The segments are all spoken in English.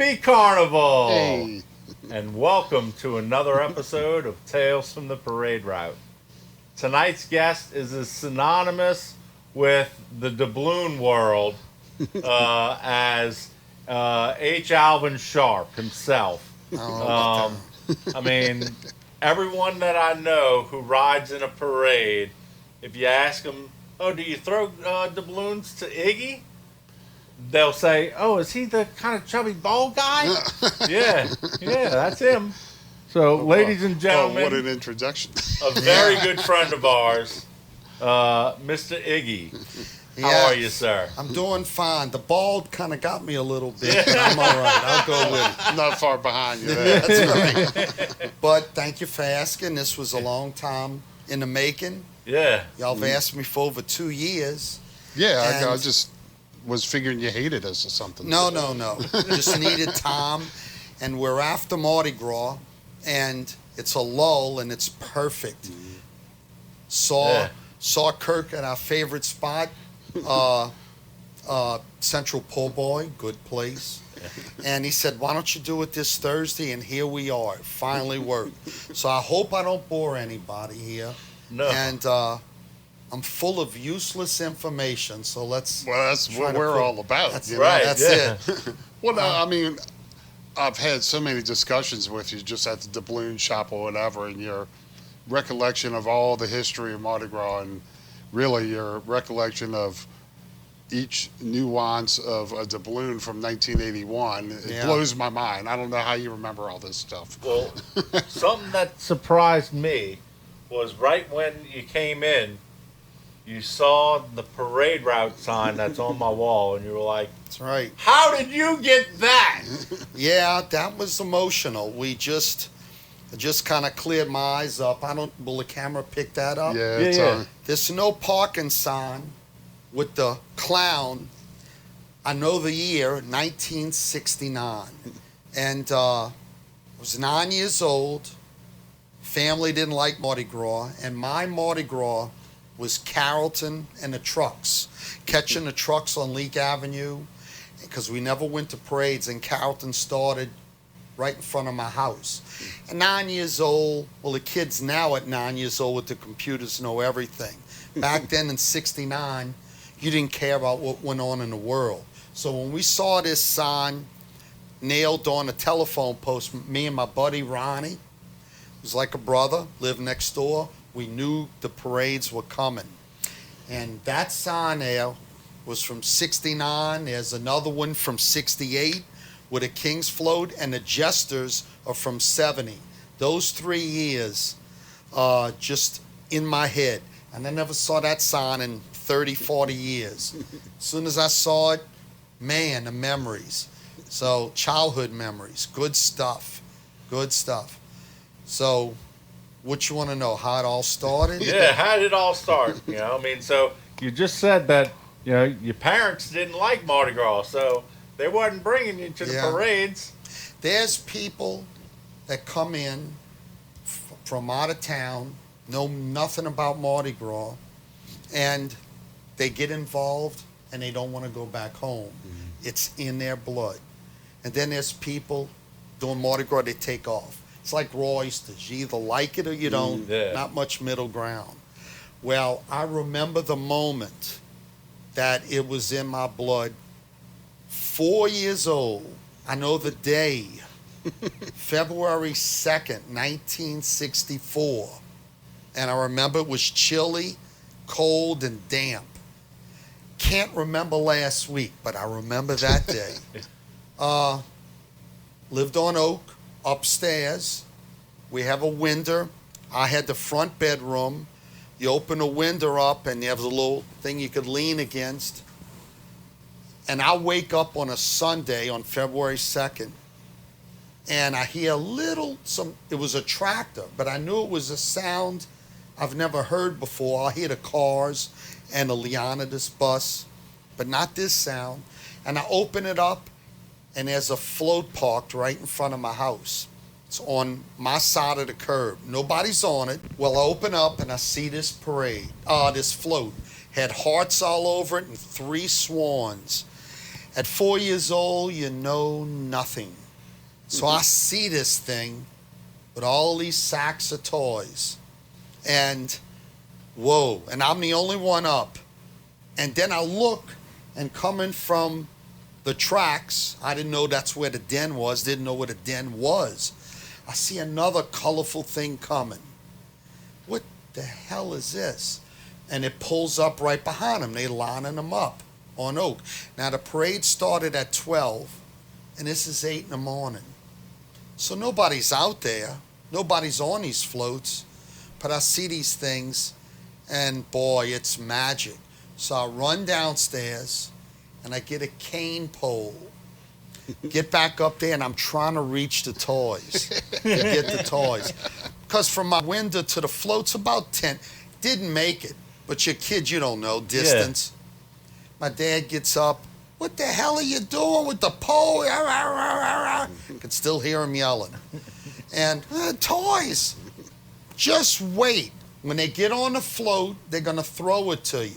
Happy Carnival! Hey. And welcome to another episode of Tales from the Parade Route. Tonight's guest is as synonymous with the doubloon world as H. Alvin Sharp himself. I mean, everyone that I know who rides in a parade, if you ask them, oh, do you throw doubloons to Iggy? They'll say, oh, is he the kind of chubby bald guy? yeah, that's him. So, ladies and gentlemen, what an introduction. A very good friend of ours, Mr. Iggy. How are you, sir? I'm doing fine. The bald kind of got me a little bit, but I'm all right. I'll go with it. I'm not far behind you there. That's right. But thank you for asking. This was a long time in the making. Yeah. Y'all have asked me for over 2 years. Yeah, I just was figuring you hated us or something. No. Just needed time. And we're after Mardi Gras, and it's a lull, and it's perfect. Saw Kirk at our favorite spot, Central Po' Boy, good place. And he said, why don't you do it this Thursday? And here we are. It finally worked. So I hope I don't bore anybody here. No. And I'm full of useless information, so that's what we're all about. That's it. Well, no, I mean, I've had so many discussions with you just at the doubloon shop or whatever, and your recollection of all the history of Mardi Gras and really your recollection of each nuance of a doubloon from 1981. It blows my mind. I don't know how you remember all this stuff. Well, something that surprised me was right when you came in, you saw the parade route sign that's on my wall, and you were like, That's right. How did you get that? Yeah, that was emotional. We just kind of cleared my eyes up. Will the camera pick that up? Yeah, it's on. There's no parking sign with the clown. I know the year, 1969. And I was 9 years old. Family didn't like Mardi Gras. And my Mardi Gras was Carrollton and the trucks. Catching the trucks on Leak Avenue. Because we never went to parades. And Carrollton started right in front of my house. At 9 years old, well, the kids now at 9 years old with the computers know everything. Back then in 69, you didn't care about what went on in the world. So when we saw this sign nailed on a telephone post, me and my buddy Ronnie, who was like a brother, lived next door, we knew the parades were coming. And that sign there was from 69. There's another one from 68 with a King's Float, and the Jesters are from 70. Those 3 years just in my head. And I never saw that sign in 30, 40 years. As soon as I saw it, man, the memories. So childhood memories, good stuff. So what you want to know, how it all started? Yeah, how did it all start? So you just said that, your parents didn't like Mardi Gras, so they wasn't bringing you to the parades. There's people that come in from out of town, know nothing about Mardi Gras, and they get involved and they don't want to go back home. It's in their blood. And then there's people doing Mardi Gras, they take off. It's like raw oysters. You either like it or you don't. Not much middle ground. Well, I remember the moment that it was in my blood. 4 years old. I know the day. February 2nd, 1964. And I remember it was chilly, cold, and damp. Can't remember last week, but I remember that day. Lived on Oak. Upstairs, we have a window. I had the front bedroom. You open the window up and there was a little thing you could lean against. And I wake up on a Sunday on February 2nd and I hear it was a tractor, but I knew it was a sound I've never heard before. I hear the cars and the Leonidas bus, but not this sound. And I open it up and there's a float parked right in front of my house. It's on my side of the curb. Nobody's on it. Well, I open up and I see this parade, this float. Had hearts all over it and 3 swans. At 4 years old, you know nothing. So I see this thing with all these sacks of toys. And whoa, and I'm the only one up. And then I look, and coming from the tracks, I didn't know that's where the den was, didn't know what a den was. I see another colorful thing coming. What the hell is this? And it pulls up right behind them. They lining them up on Oak. Now the parade started at 12, and this is 8 in the morning. So nobody's out there. Nobody's on these floats. But I see these things, and boy, it's magic. So I run downstairs, and I get a cane pole. Get back up there, and I'm trying to reach the toys. To get the toys. Because from my window to the float's about 10. Didn't make it. But your kid, you don't know distance. Yeah. My dad gets up. What the hell are you doing with the pole? I could still hear him yelling. And toys. Just wait. When they get on the float, they're going to throw it to you.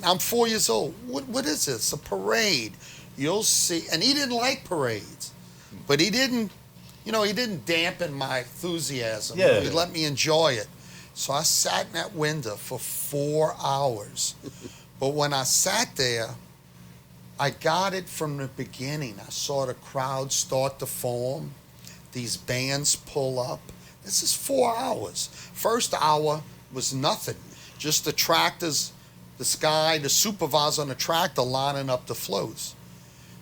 I'm 4 years old. What is this? A parade. You'll see. And he didn't like parades. But he didn't dampen my enthusiasm. Yeah. He let me enjoy it. So I sat in that window for 4 hours. But when I sat there, I got it from the beginning. I saw the crowd start to form. These bands pull up. This is 4 hours. First hour was nothing. Just the tractors, this guy, the supervisor on the tractor lining up the floats.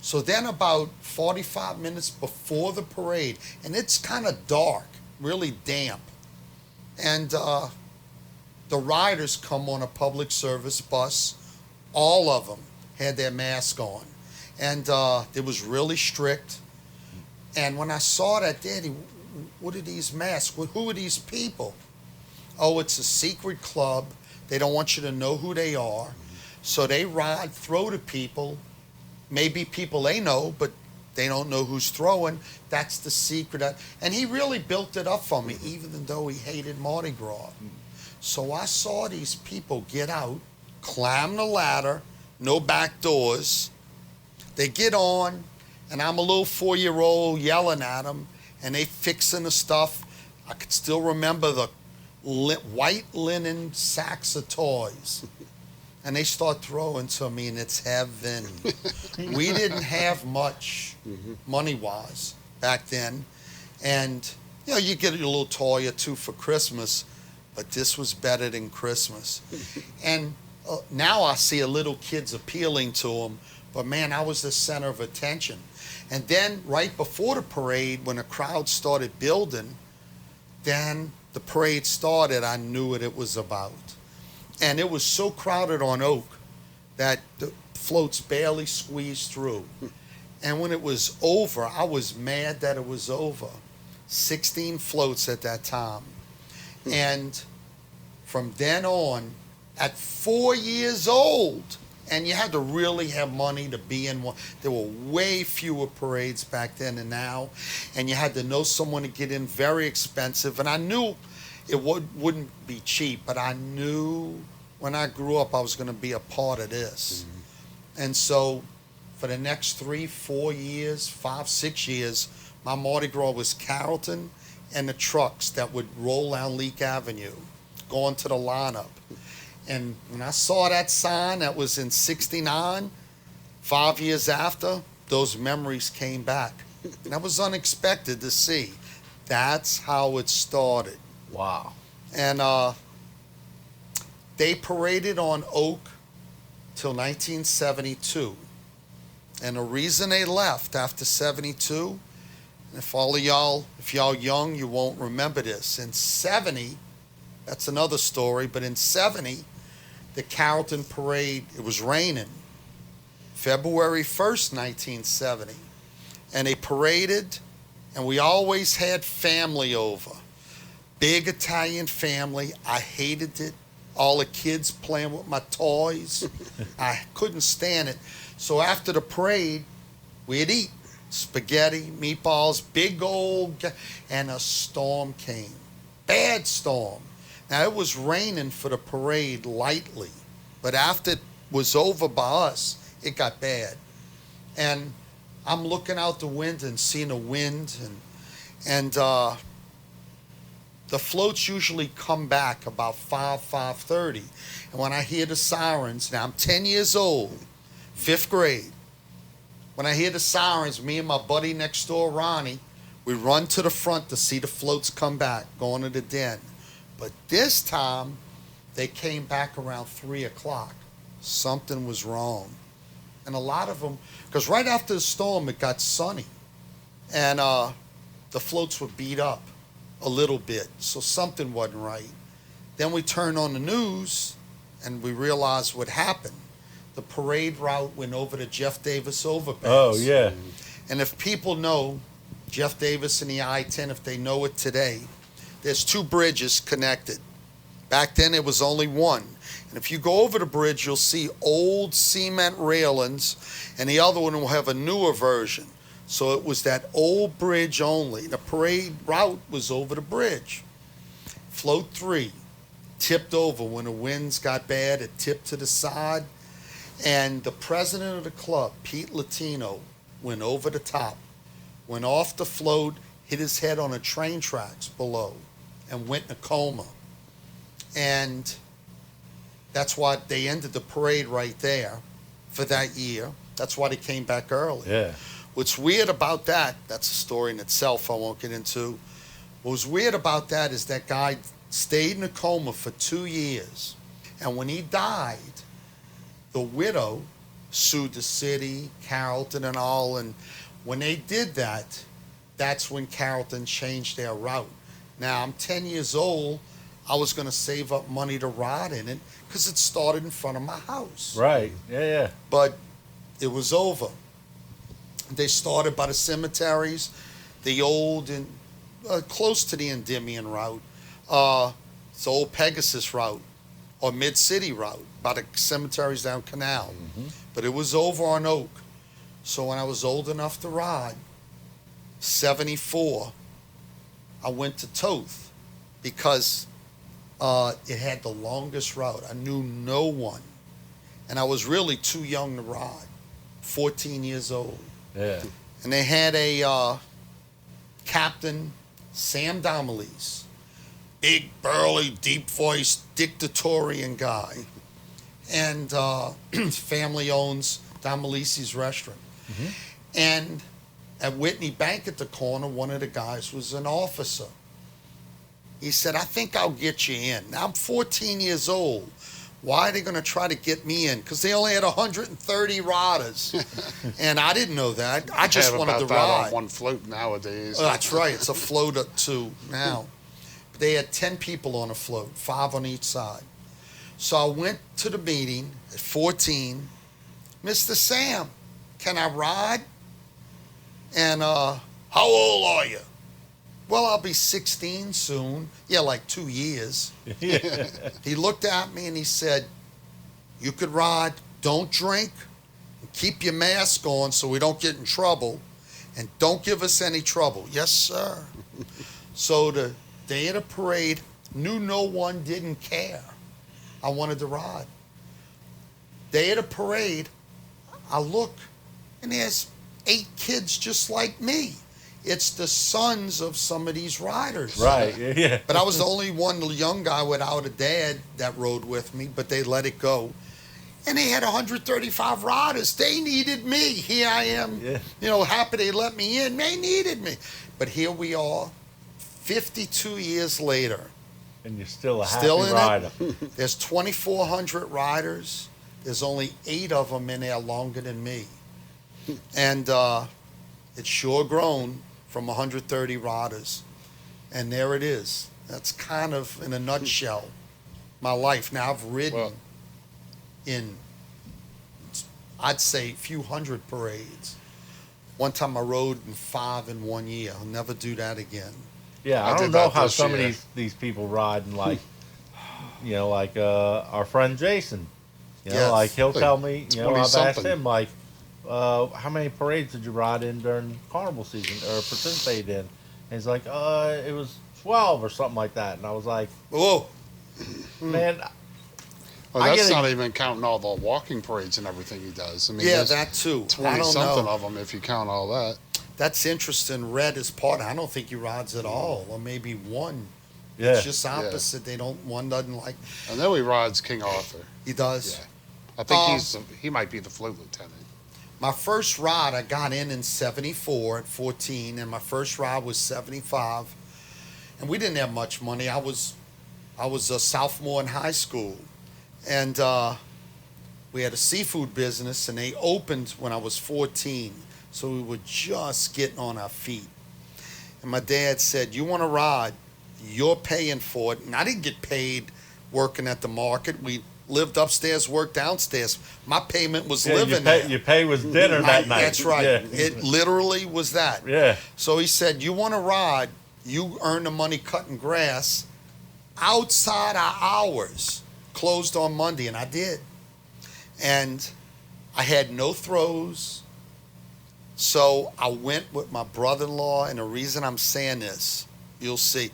So then about 45 minutes before the parade, and it's kind of dark, really damp. And the riders come on a public service bus. All of them had their mask on. And it was really strict. And when I saw that, Daddy, what are these masks? Who are these people? Oh, it's a secret club. They don't want you to know who they are. So they throw to people, maybe people they know, but they don't know who's throwing. That's the secret. And he really built it up for me, even though he hated Mardi Gras. So I saw these people get out, climb the ladder, no back doors. They get on, and I'm a little 4-year-old yelling at them, and they fixing the stuff. I could still remember the white linen sacks of toys. And they start throwing to me, and it's heaven. We didn't have much money-wise back then. And, you get a little toy or two for Christmas, but this was better than Christmas. And now I see a little kids appealing to them, but, man, I was the center of attention. And then right before the parade, when the crowd started building, then the parade started, I knew what it was about. And it was so crowded on Oak that the floats barely squeezed through. And when it was over, I was mad that it was over. 16 floats at that time. And from then on, at 4 years old, and you had to really have money to be in one. There were way fewer parades back then than now. And you had to know someone to get in, very expensive. And I knew it wouldn't be cheap, but I knew when I grew up I was going to be a part of this. And so for the next 3, 4 years, 5, 6 years, my Mardi Gras was Carrollton and the trucks that would roll down Leak Avenue, going to the lineup. And when I saw that sign, that was in '69, 5 years after, those memories came back. And that was unexpected to see. That's how it started. Wow. And they paraded on Oak till 1972. And the reason they left after 72, and if y'all young, you won't remember this. In 70, that's another story, but in 70, the Carrollton Parade, it was raining. February 1st, 1970. And they paraded, and we always had family over. Big Italian family. I hated it. All the kids playing with my toys. I couldn't stand it. So after the parade, we'd eat spaghetti, meatballs, big old, and a storm came. Bad storm. Now, it was raining for the parade lightly, but after it was over by us, it got bad. And I'm looking out the window and seeing a wind, and the floats usually come back about 5:30. And when I hear the sirens, now I'm 10 years old, 5th grade. When I hear the sirens, me and my buddy next door, Ronnie, we run to the front to see the floats come back, going to the den. But this time, they came back around 3 o'clock. Something was wrong. And a lot of them, because right after the storm, it got sunny. And the floats were beat up a little bit. So something wasn't right. Then we turned on the news, and we realized what happened. The parade route went over the Jeff Davis overpass. Oh, yeah. And if people know Jeff Davis and the I-10, if they know it today, there's 2 bridges connected. Back then, it was only one. And if you go over the bridge, you'll see old cement railings, and the other one will have a newer version. So it was that old bridge only. The parade route was over the bridge. Float 3 tipped over when the winds got bad. It tipped to the side. And the president of the club, Pete Latino, went over the top, went off the float, hit his head on the train tracks below, and went in a coma. And that's why they ended the parade right there for that year. That's why they came back early. Yeah. What's weird about that, that's a story in itself I won't get into. What was weird about that is that guy stayed in a coma for 2 years. And when he died, the widow sued the city, Carrollton and all. And when they did that, that's when Carrollton changed their route. Now, I'm 10 years old. I was going to save up money to ride in it because it started in front of my house. Right. Yeah, yeah. But it was over. They started by the cemeteries, the old and close to the Endymion route. It's the old Pegasus route or Mid-City route by the cemeteries down Canal. Mm-hmm. But it was over on Oak. So when I was old enough to ride, 74, I went to Thoth because it had the longest route. I knew no one. And I was really too young to ride, 14 years old. Yeah. And they had a captain, Sam Domelise, big, burly, deep-voiced, dictatorial guy. And his family owns Domelise's restaurant. Mm-hmm. And at Whitney Bank at the corner, one of the guys was an officer. He said, I think I'll get you in. Now, I'm 14 years old. Why are they going to try to get me in? Because they only had 130 riders. And I didn't know that. I just wanted to ride. On one float nowadays. Oh, that's right. It's a float up to now. But they had 10 people on a float, 5 on each side. So I went to the meeting at 14. Mr. Sam, can I ride? And how old are you? Well, I'll be 16 soon. Yeah, like 2 years. Yeah. He looked at me and he said, you could ride, don't drink, and keep your mask on so we don't get in trouble, and don't give us any trouble. Yes, sir. So the day of the parade, knew no one didn't care. I wanted to ride. Day of the parade, I look, and there's 8 kids just like me. It's the sons of some of these riders. Right, yeah. But I was the only one, the young guy without a dad that rode with me, but they let it go. And they had 135 riders. They needed me. Here I am, happy they let me in. They needed me. But here we are, 52 years later. And you're still a happy rider. There's 2,400 riders. There's only 8 of them in there longer than me. And it's sure grown from 130 riders. And there it is. That's kind of, in a nutshell, my life. Now, I've ridden in, I'd say, a few hundred parades. One time I rode in 5 in 1 year. I'll never do that again. Yeah, I don't know how some of these people ride, and like, like our friend Jason. Like he'll tell me, I've asked him, like, how many parades did you ride in during carnival season or participate in? And he's like, it was 12 or something like that. And I was like, whoa, man, Well, I that's get not even counting all the walking parades and everything he does. I mean, Yeah, there's that too. I 20 don't something know. of them if you count all that. That's interesting. Red is part. I don't think he rides at all, or maybe one. Yeah. It's just opposite. They don't. One doesn't like. I know he rides King Arthur. He does. Yeah. I think he might be the float lieutenant. My first ride, I got in '74 at 14, and my first ride was '75, and we didn't have much money. I was a sophomore in high school, and we had a seafood business, and they opened when I was 14, so we were just getting on our feet. And my dad said, "You want to ride? You're paying for it." And I didn't get paid working at the market. We lived upstairs, worked downstairs. My payment was living there. Your pay was dinner that night. That's right. Yeah. It literally was that. Yeah. So he said, "You want to ride? You earn the money cutting grass outside our hours, closed on Monday." And I did. And I had no throws. So I went with my brother-in-law, and the reason I'm saying this, you'll see.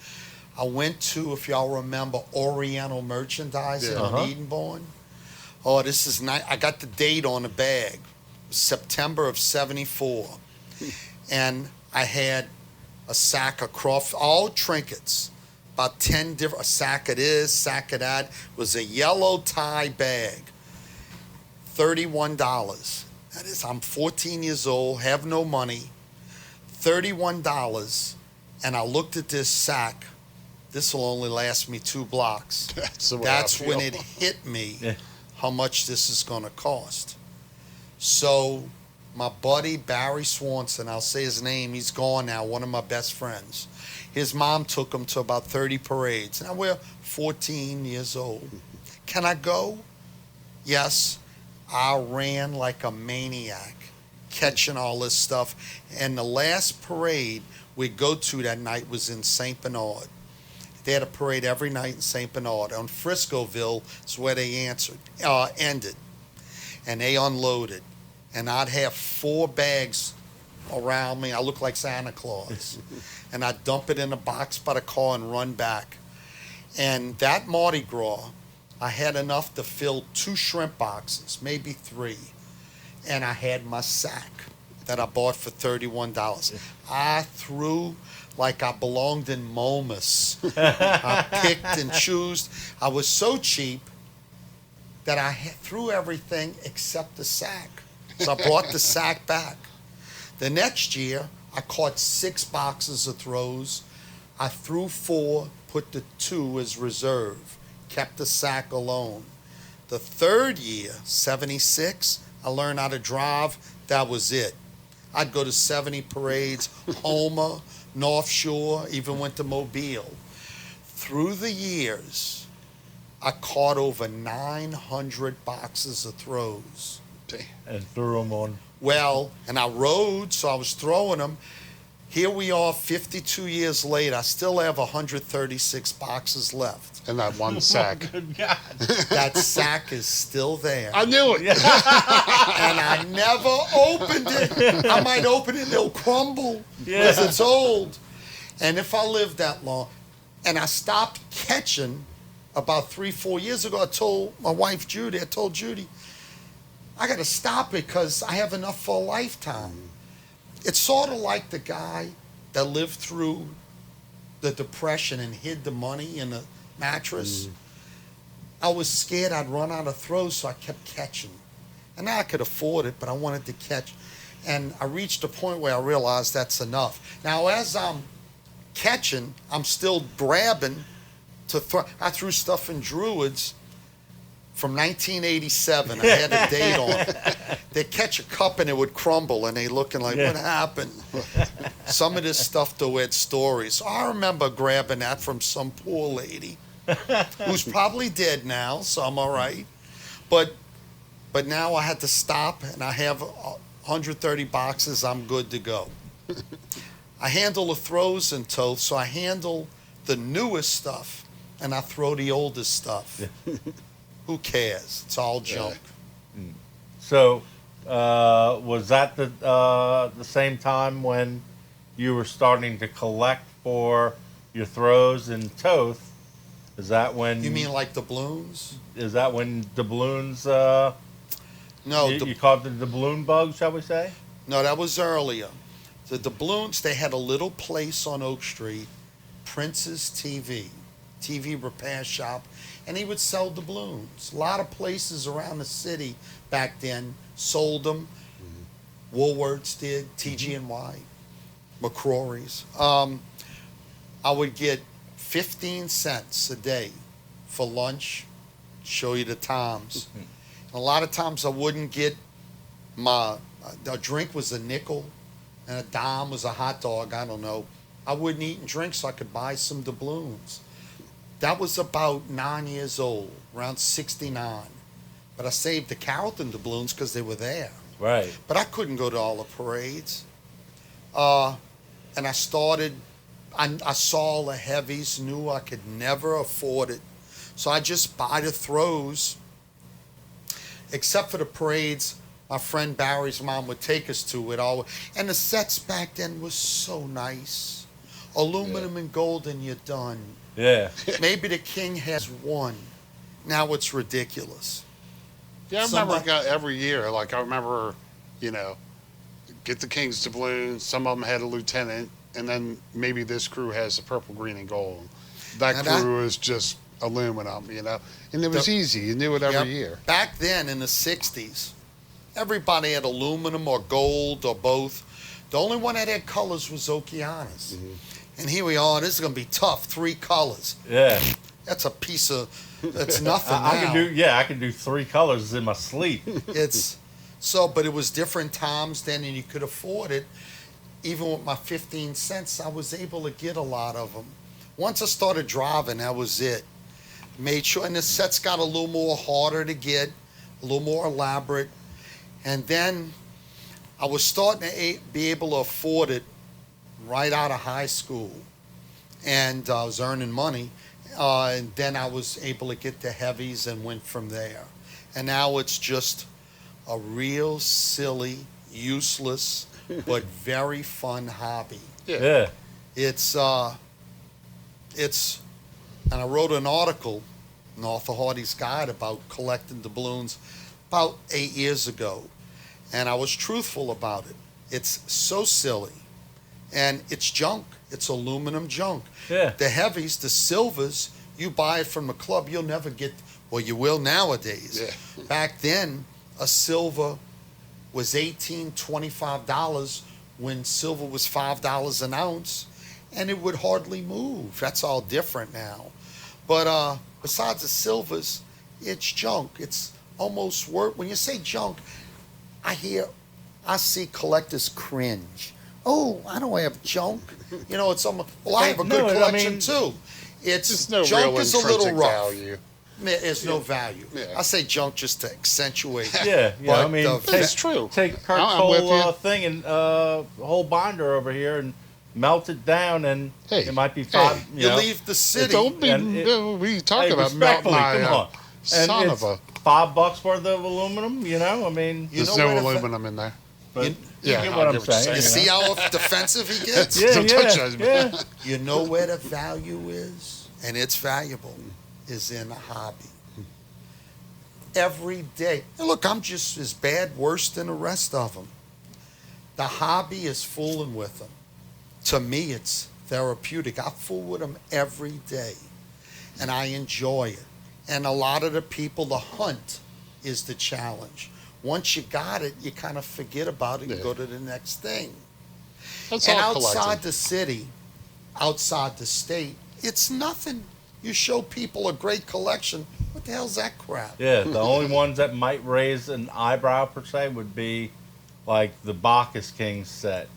I went to, if y'all remember, Oriental Merchandising Yeah. in Edenborn. Oh, this is nice. I got the date on the bag, September of '74. And I had a sack of all trinkets, about 10 different, a sack of this, sack of that. It was a yellow tie bag, $31. That is, I'm 14 years old, have no money, $31. And I looked at this sack. This will only last me 2 blocks. That's the way That's I feel. when it hit me Yeah. how much this is going to cost. So my buddy Barry Swanson, I'll say his name, he's gone now, one of my best friends. His mom took him to about 30 parades. Now we're 14 years old. Can I go? Yes. I ran like a maniac, catching all this stuff. And the last parade we'd go to that night was in St. Bernard. They had a parade every night in St. Bernard. On Friscoville is where they ended. And they unloaded. And I'd have 4 bags around me. I look like Santa Claus. And I'd dump it in a box by the car and run back. And that Mardi Gras, I had enough to fill 2 shrimp boxes, maybe 3. And I had my sack that I bought for $31. I threw like I belonged in Momus. I picked and chose. I was so cheap that I threw everything except the sack. So I brought the sack back. The next year, I caught 6 boxes of throws. I threw 4, put the 2 as reserve, kept the sack alone. The third year, 76, I learned how to drive. That was it. I'd go to 70 parades, Homer, North Shore, even went to Mobile. Through the years, I caught over 900 boxes of throws. And threw them on. Well, and I rode, so I was throwing them. Here we are 52 years later. I still have 136 boxes left. And that one sack. Good God. That sack is still there. I knew it. And I never opened it. I might open it and it'll crumble because it's old. And if I live that long, and I stopped catching about 3-4 years ago, I told my wife Judy, I got to stop it because I have enough for a lifetime. It's sort of like the guy that lived through the Depression and hid the money in a mattress. I was scared I'd run out of throws, so I kept catching. And now I could afford it, but I wanted to catch. And I reached a point where I realized that's enough. Now, as I'm catching, I'm still grabbing to throw. I threw stuff in Druids from 1987. I had a date on it. They'd catch a cup and it would crumble, and they looking like, what happened? Some of this stuff, though, had stories. So I remember grabbing that from some poor lady who's probably dead now, so I'm all right. But now I had to stop, and I have 130 boxes. I'm good to go. I handle the throws in Thoth, so I handle the newest stuff, and I throw the oldest stuff. Who cares? It's all junk. So, was that the same time when you were starting to collect for your throws in Thoth? Is that when You mean like doubloons? Is that when doubloons? No, You called the doubloon bug, shall we say? no, that was earlier. The doubloons, they had a little place on Oak Street, Prince's TV repair shop, and he would sell doubloons. A lot of places around the city back then sold them. Woolworths did, TG&Y, McCrory's. I would get 15 cents a day for lunch, show you the times. A lot of times I wouldn't get a drink was a nickel and a dime was a hot dog, I don't know. I wouldn't eat and drink so I could buy some doubloons. That was about 9 years old, around 69. But I saved the Carrollton doubloons because they were there. Right. But I couldn't go to all the parades. And I started, I saw all the heavies, knew I could never afford it. So I just buy the throws. Except for the parades, my friend Barry's mom would take us to it all. And the sets back then was so nice. Aluminum and gold and you're done. Yeah. Maybe the king has one. Now it's ridiculous. Yeah, I remember every year. Like I remember, get the King's doubloons. Some of them had a lieutenant, and then maybe this crew has the purple, green, and gold. That crew is just aluminum, and it was easy. You knew it every year. Back then in the 60s, everybody had aluminum or gold or both. The only one that had colors was Okeanas. And here we are. This is going to be tough. 3 colors. Yeah. That's a piece of. That's nothing. I can do 3 colors in my sleep. But it was different times then, and you could afford it. Even with my 15 cents, I was able to get a lot of them. Once I started driving, that was it. Made sure, and the sets got a little more harder to get, a little more elaborate. And then I was starting to be able to afford it right out of high school. And I was earning money. And then I was able to get the heavies and went from there. And now it's just a real silly, useless, but very fun hobby. Yeah. It's and I wrote an article in Arthur Hardy's Guide about collecting doubloons about 8 years ago. And I was truthful about it. It's so silly. And it's junk. It's aluminum junk. Yeah. The heavies, the silvers, you buy it from the club, you'll never get, well, you will nowadays. Yeah. Back then, a silver was $18, $25 when silver was $5 an ounce, and it would hardly move. That's all different now. But besides the silvers, it's junk. It's almost worth, when you say junk, I see collectors cringe. Oh, I don't have junk. It's almost, well, I have a good collection too. It's no junk real is a little rough. value. There's no value. Yeah. I say junk just to accentuate. Yeah, But It's true. Take Kurt's I'm with whole you. thing and whole binder over here and melt it down, and Hey, it might be 5. you leave the city. Don't be. And What are you talking Hey, about? Melt respectfully, my come on. And son it's of a. $5 worth of aluminum. I mean, You There's know no where the- aluminum in there. but you- you Yeah, get I what get I'm what you're saying. saying. You see how defensive he gets? Yeah, Don't touch yeah, us, yeah. You know where the value is, and it's valuable, is in a hobby. Every day. And look, I'm just as bad, worse than the rest of them. The hobby is fooling with them. To me, it's therapeutic. I fool with them every day, and I enjoy it. And a lot of the people, the hunt is the challenge. Once you got it, you kind of forget about it and go to the next thing. That's And all outside collecting. the city, outside the state, it's nothing. You show people a great collection. What the hell's that crap? Yeah, the only ones that might raise an eyebrow per se would be like the Bacchus King set.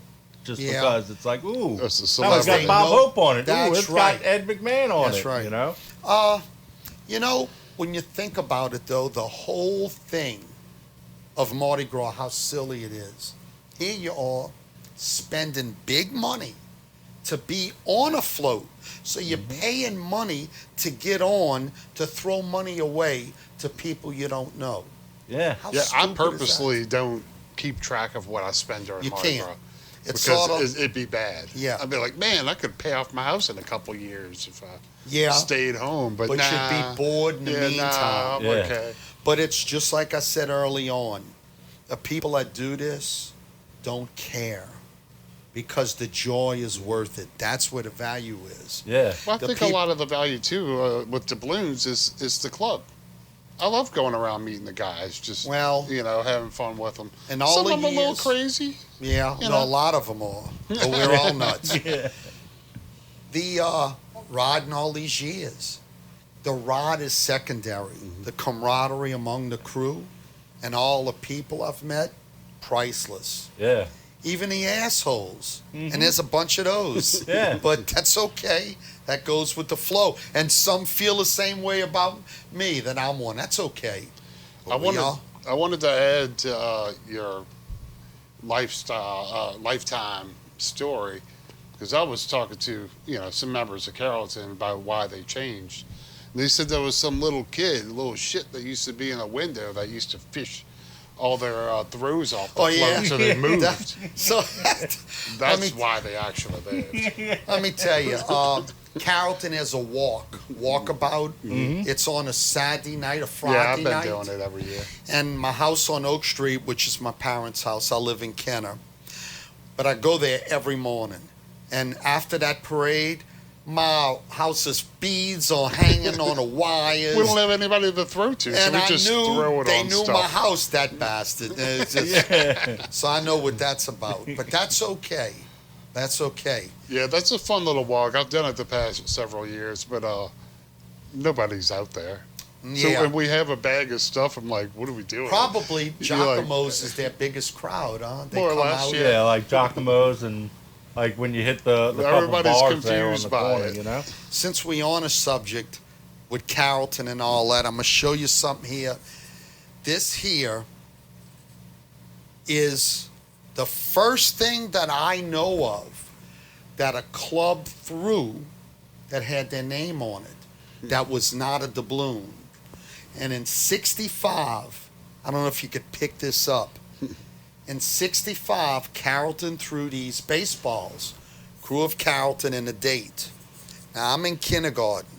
Just Yeah. because it's like, ooh, That's a now it's celebrity. got Bob No, Hope on it. Ooh, that's it's right. got Ed McMahon on That's it. right. When you think about it, though, the whole thing of Mardi Gras, how silly it is. Here you are spending big money to be on a float. So you're paying money to get on, to throw money away to people you don't know. Yeah. How Yeah, I stupid is that? purposely don't keep track of what I spend during You Mardi can't. Gras. It's because sort of, it'd be bad. Yeah. I'd be like, man, I could pay off my house in a couple years if I yeah, stayed home. But but nah, you'd be bored in the yeah, meantime. nah, I'm Yeah. okay. But it's just like I said early on. The people that do this don't care because the joy is worth it. That's where the value is. Yeah. Well, I The think peop- a lot of the value too with doubloons is the club. I love going around meeting the guys, just Well, having fun with them. and all Some the of them a little years, crazy. yeah, you no, know. a lot of them are. But we're all nuts. Yeah. The riding all these years, the ride is secondary. The camaraderie among the crew and all the people I've met, priceless. Yeah. Even the assholes, and there's a bunch of those. Yeah. But that's okay. That goes with the flow. And some feel the same way about me that I'm one. That's okay. I But we wanted, all- I wanted to add to your lifetime story, because I was talking to some members of Carrollton about why they changed. And they said there was some little kid, little shit that used to be in a window that used to fish all their throws off the Oh, float, yeah. so they moved. So That's why they actually lived. let me tell you, Carrollton has a walkabout. It's on a Saturday night, a Yeah, Friday I've been night. doing it every year. And my house on Oak Street, which is my parents' house, I live in Kenner. But I go there every morning. And after that parade, my house's beads are hanging on the wires. We don't have anybody to throw to, so and we I just knew throw it they on knew stuff. my house, that bastard. It's just- So I know what that's about. But that's okay. That's okay. Yeah, that's a fun little walk. I've done it the past several years, but nobody's out there. So Yeah. when we have a bag of stuff, I'm like, what are we doing? Probably You're like- Giacomo's is their biggest crowd, huh? They More or come less, out. yeah. Yeah, like Giacomo's and like when you hit the couple Everybody's bars there on confused the by corner, it. you know? Since we on a subject with Carrollton and all that, I'm gonna show you something here. This here is the first thing that I know of that a club threw that had their name on it. That was not a doubloon. And in '65, I don't know if you could pick this up. In '65, Carrollton threw these baseballs. Krewe of Carrollton and a date. Now, I'm in kindergarten,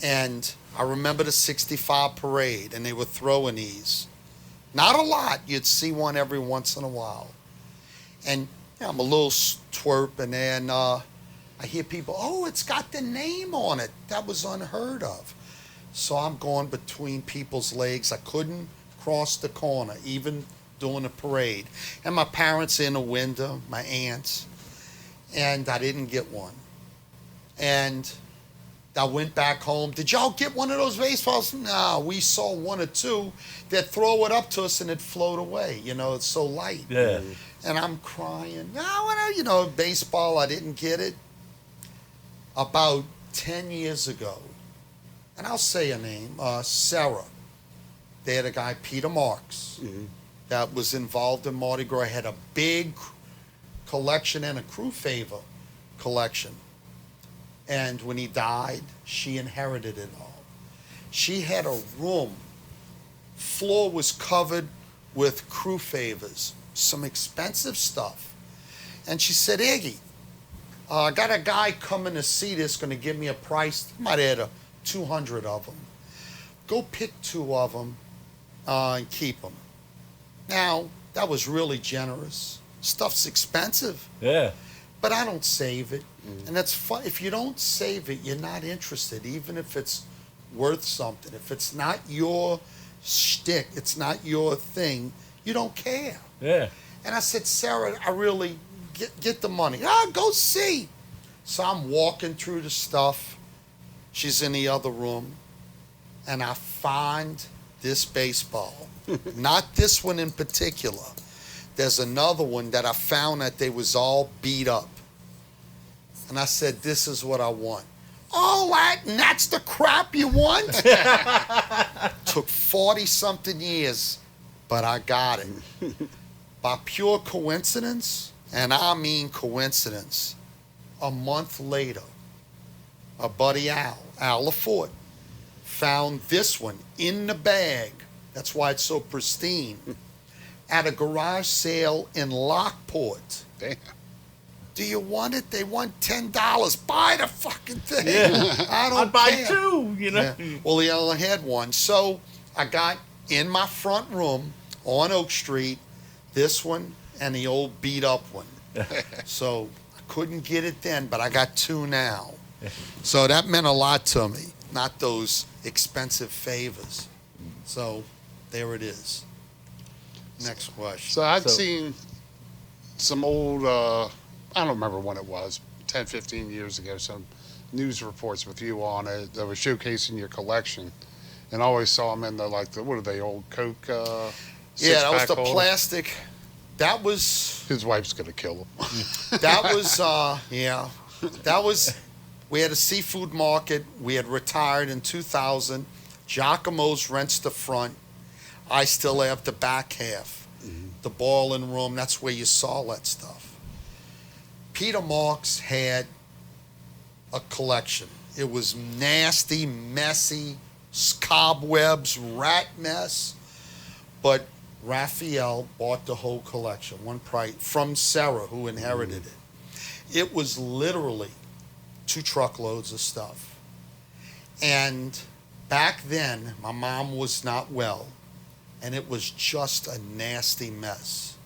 and I remember the '65 parade, and they were throwing these. Not a lot. You'd see one every once in a while. And I'm a little twerp, and then I hear people, oh, it's got the name on it. That was unheard of. So I'm going between people's legs. I couldn't cross the corner, even doing a parade. And my parents in the window, my aunts, and I didn't get one. And I went back home. Did y'all get one of those baseballs? No, we saw one or two. They'd throw it up to us and it'd float away. It's so light. Yeah. And I'm crying. No, baseball, I didn't get it. About 10 years ago, and I'll say a name, Sarah. They had a guy, Peter Marks, that was involved in Mardi Gras, had a big collection and a crew favor collection. And when he died, she inherited it all. She had a room, floor was covered with crew favors, some expensive stuff. And she said, Iggy, I got a guy coming to see this, going to give me a price. Might add 200 of them. Go pick 2 of them and keep them. Now, that was really generous. Stuff's expensive, Yeah. but I don't save it. And that's fun. If you don't save it, you're not interested, even if it's worth something. If it's not your shtick, it's not your thing, you don't care. Yeah. And I said, Sarah, I really get the money. Go see. So I'm walking through the stuff. She's in the other room. And I find this baseball. Not this one in particular. There's another one that I found that they was all beat up. And I said, this is what I want. Oh, and that's the crap you want? Took 40-something years, but I got it. By pure coincidence, and I mean coincidence, a month later, a buddy Al LaForte, found this one in the bag. That's why it's so pristine. at a garage sale in Lockport. Damn. Do you want it? They want $10. Buy the fucking thing. Yeah. I don't I'd buy care. 2, you know. Yeah. Well, he only had one. So I got in my front room on Oak Street, this one and the old beat up one. So I couldn't get it then, but I got 2 now. So that meant a lot to me, not those expensive favors. So there it is. Next question. So I'd seen some old, I don't remember when it was, 10, 15 years ago, some news reports with you on it that was showcasing your collection. And I always saw them in the, like, the, what are they, old Coke Yeah, that was the holder? plastic. That was, His wife's going to kill him. that was, yeah. That was, we had a seafood market. We had retired in 2000. Giacomo's rents the front. I still have the back half. The ballroom room, that's where you saw that stuff. Peter Marks had a collection. It was nasty, messy, cobwebs, rat mess. But Raphael bought the whole collection, one price, from Sarah, who inherited it. It was literally 2 truckloads of stuff. And back then, my mom was not well, and it was just a nasty mess.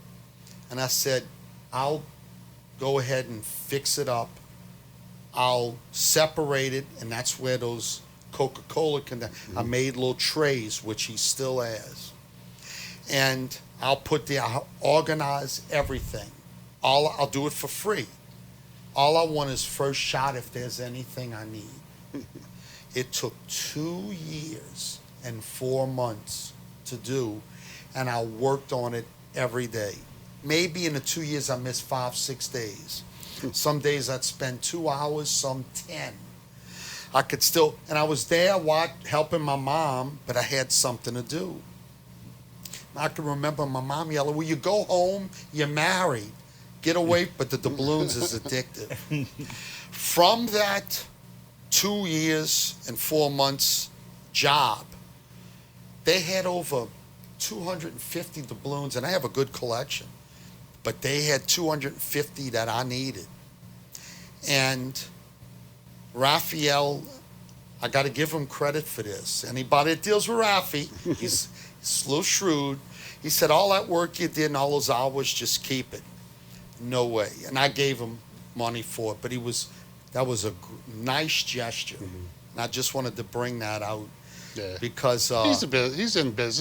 And I said, I'll go ahead and fix it up. I'll separate it, and that's where those Coca-Cola I made little trays, which he still has. And I'll organize everything. I'll do it for free. All I want is first shot if there's anything I need. It took 2 years and 4 months to do, and I worked on it every day. Maybe in the 2 years I missed 5, 6 days. Some days I'd spend 2 hours, some 10. I could still, and I was there helping my mom, but I had something to do. I can remember my mom yelling, "Will you go home? You're married. Get away." But the doubloons is addictive. From that 2 years and 4 months job, they had over 250 doubloons, and I have a good collection. But they had 250 that I needed. And Raphael, I got to give him credit for this. Anybody that deals with Rafi, he's a little shrewd. He said, all that work you did and all those hours, just keep it. No way. And I gave him money for it, but that was a nice gesture. And I just wanted to bring that out. Yeah. Because he's in business.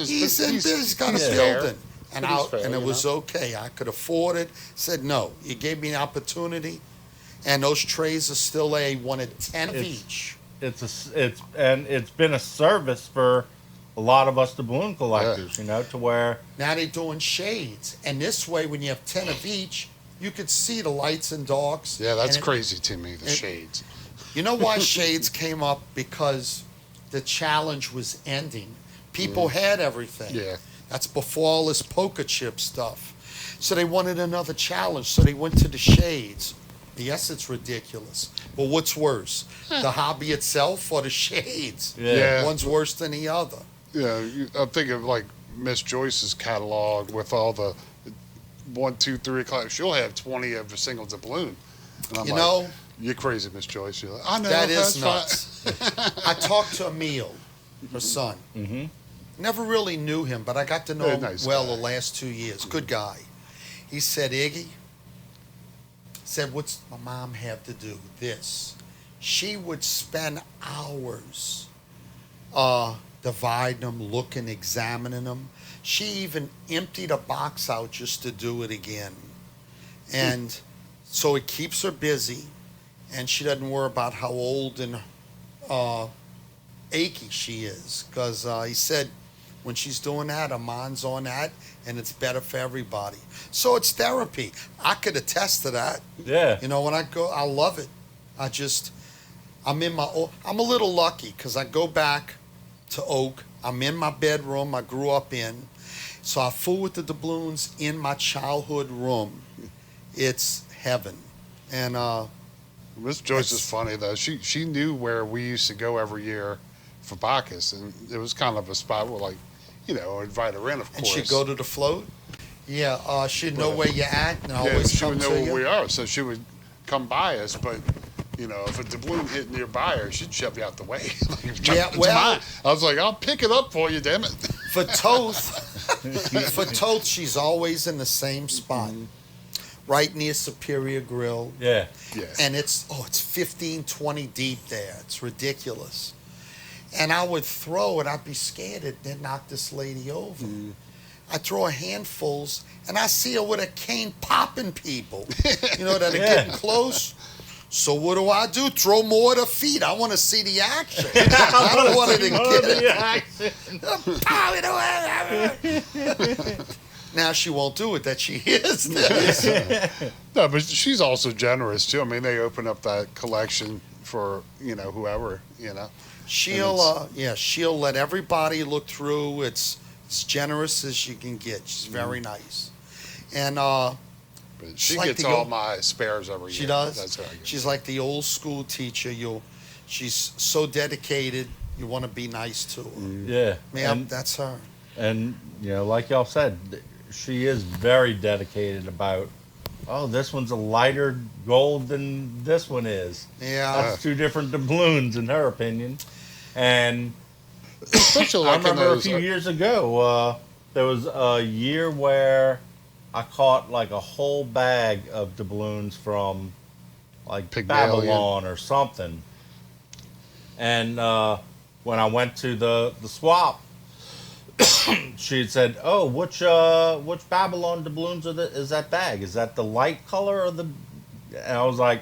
He's in business. He's got a fair. building. And it was okay. I could afford it. Said, no, you gave me an opportunity. And those trays are still there. He wanted 10 of each. It's been a service for a lot of us doubloon collectors, you know, to where Now they're doing shades. And this way, when you have 10 of each, you could see the lights and darks. Yeah, that's crazy to me, the shades. You know why shades came up? Because the challenge was ending. People had everything. Yeah. That's before all this poker chip stuff. So they wanted another challenge. So they went to the shades. Yes, it's ridiculous. But what's worse? The hobby itself or the shades? Yeah. One's worse than the other. Yeah, I'm thinking of like Miss Joyce's catalog with all the 1, 2, 3 o'clock. She'll have 20 of a single doubloon. And I'm You like, know, you're crazy, Miss Joyce. You're like, I know. that is that's nuts. I talked to Emil, her son. Mm-hmm. Never really knew him, but I got to know him nice well guy. the last 2 years. Good guy. He said, Iggy, said, what's my mom have to do? This. She would spend hours dividing them, looking, examining them. She even emptied a box out just to do it again. And so it keeps her busy, and she doesn't worry about how old and achy she is. Because he said when she's doing that, her mind's on that, and it's better for everybody. So it's therapy. I could attest to that. yeah, You know, when I go, I love it. I'm a little lucky because I go back to Oak. I'm in my bedroom I grew up in. So I fool with the doubloons in my childhood room. It's heaven. And Miss Joyce is funny though. She knew where we used to go every year for Bacchus, and it was kind of a spot where, like, you know, invite her in, of and course. she'd go to the float. Yeah, she'd know where you're at and Yeah, always she come would know to where you. we are, so she would come by us. But if a doubloon hit nearby her, she'd shove you out the way. Yeah, It's well- mine. I was like, I'll pick it up for you, damn it. For Thoth, for Thoth, she's always in the same spot, right near Superior Grill. Yeah. Yes. And it's 15, 20 deep there. It's ridiculous. And I would throw it. I'd be scared it'd knock this lady over. I throw her handfuls, and I see her with a cane popping people, that are getting close. So what do? Throw more at her feet. I want to see the action. I don't want her to get it. Now she won't do it. That she hears this. No, but she's also generous too. I mean, they open up that collection for whoever. She'll let everybody look through. It's as generous as you can get. She's very nice, and But she like gets the all old- my spares every year. she does. That's how I get. She's like the old school teacher. She's so dedicated. You want to be nice to her. Yeah. Man, that's her. And like y'all said, she is very dedicated about. Oh, this one's a lighter gold than this one is. Yeah. That's two different doubloons in her opinion. And Especially I like in remember a those, few years ago, there was a year where I caught like a whole bag of doubloons from like Pygmalion. Babylon or something. And when I went to the swap, she had said, "Oh, which Babylon doubloons is that bag? Is that the light color or the?" And I was like,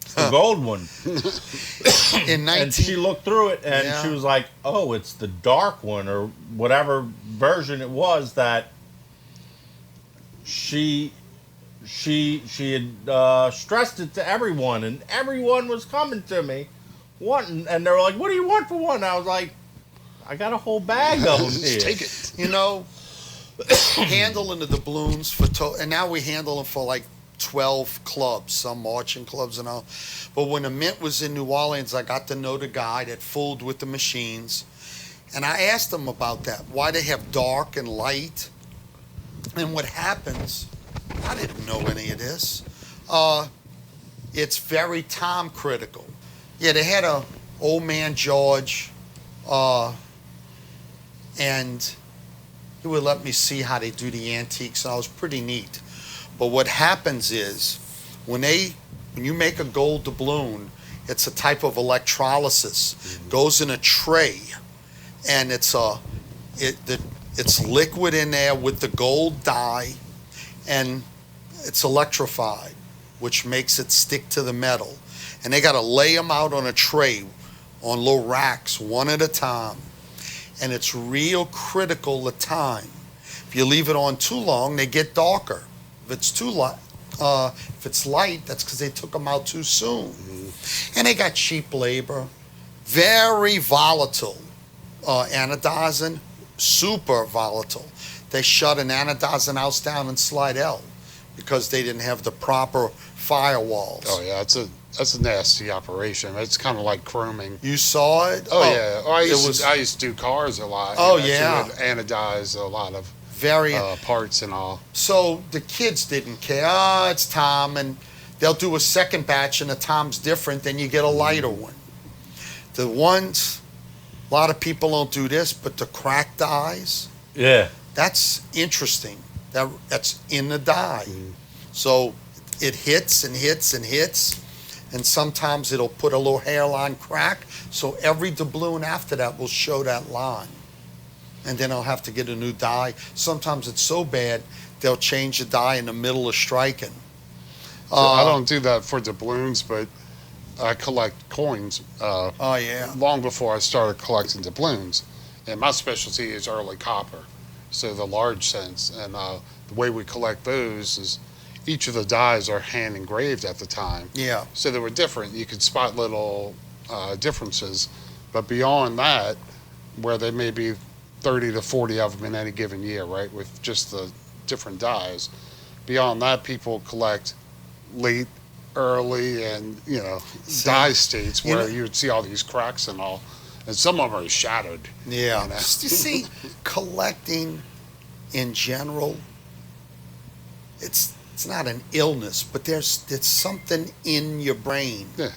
"It's the gold one." And she looked through it and she was like, "Oh, it's the dark one or whatever version it was that she had stressed it to everyone, and everyone was coming to me wanting, and they were like, "What do you want for one?" And I was like, "I got a whole bag of them here." Just take it. Handling the doubloons and now we handle them for like 12 clubs, some marching clubs and all. But when the Mint was in New Orleans, I got to know the guy that fooled with the machines. And I asked him about that, why they have dark and light. And what happens, I didn't know any of this. It's very time critical. Yeah, they had a old man George, and he would let me see how they do the antiques, and it was pretty neat. But what happens is, when you make a gold doubloon, it's a type of electrolysis. Goes in a tray, and it's liquid in there with the gold dye, and it's electrified, which makes it stick to the metal. And they got to lay them out on a tray, on little racks, one at a time. And it's real critical the time. If you leave it on too long, they get darker. If it's too light, if it's light, that's because they took them out too soon. And they got cheap labor, very volatile. Anodizing, super volatile. They shut an anodizing house down in Slidell because they didn't have the proper firewalls. Oh yeah, that's a nasty operation. It's kind of like chroming. You saw it? Oh yeah. I used to do cars a lot. Oh, So yeah. you would anodize a lot of Very. parts and all. So the kids didn't care. Oh, it's Tom, and they'll do a second batch, and the Tom's different. Then you get a lighter one. The ones, a lot of people don't do this, but the crack dyes. Yeah. That's interesting. That's in the dye. So it hits and hits and hits, and sometimes it'll put a little hairline crack. So every doubloon after that will show that line. And then I'll have to get a new dye. Sometimes it's so bad, they'll change the dye in the middle of striking. So I don't do that for doubloons, but I collect coins. Oh, yeah. Long before I started collecting doubloons, and my specialty is early copper, so the large cents. And the way we collect those is each of the dies are hand engraved at the time. Yeah. So they were different. You could spot little differences, but beyond that, where there may be 30 to 40 of them in any given year, right, with just the different dies. Beyond that, people collect late, early, and dye states where you would see all these cracks and all, and some of them are shattered. Yeah. You know? You see, collecting in general it's not an illness, but there's something in your brain. Yeah.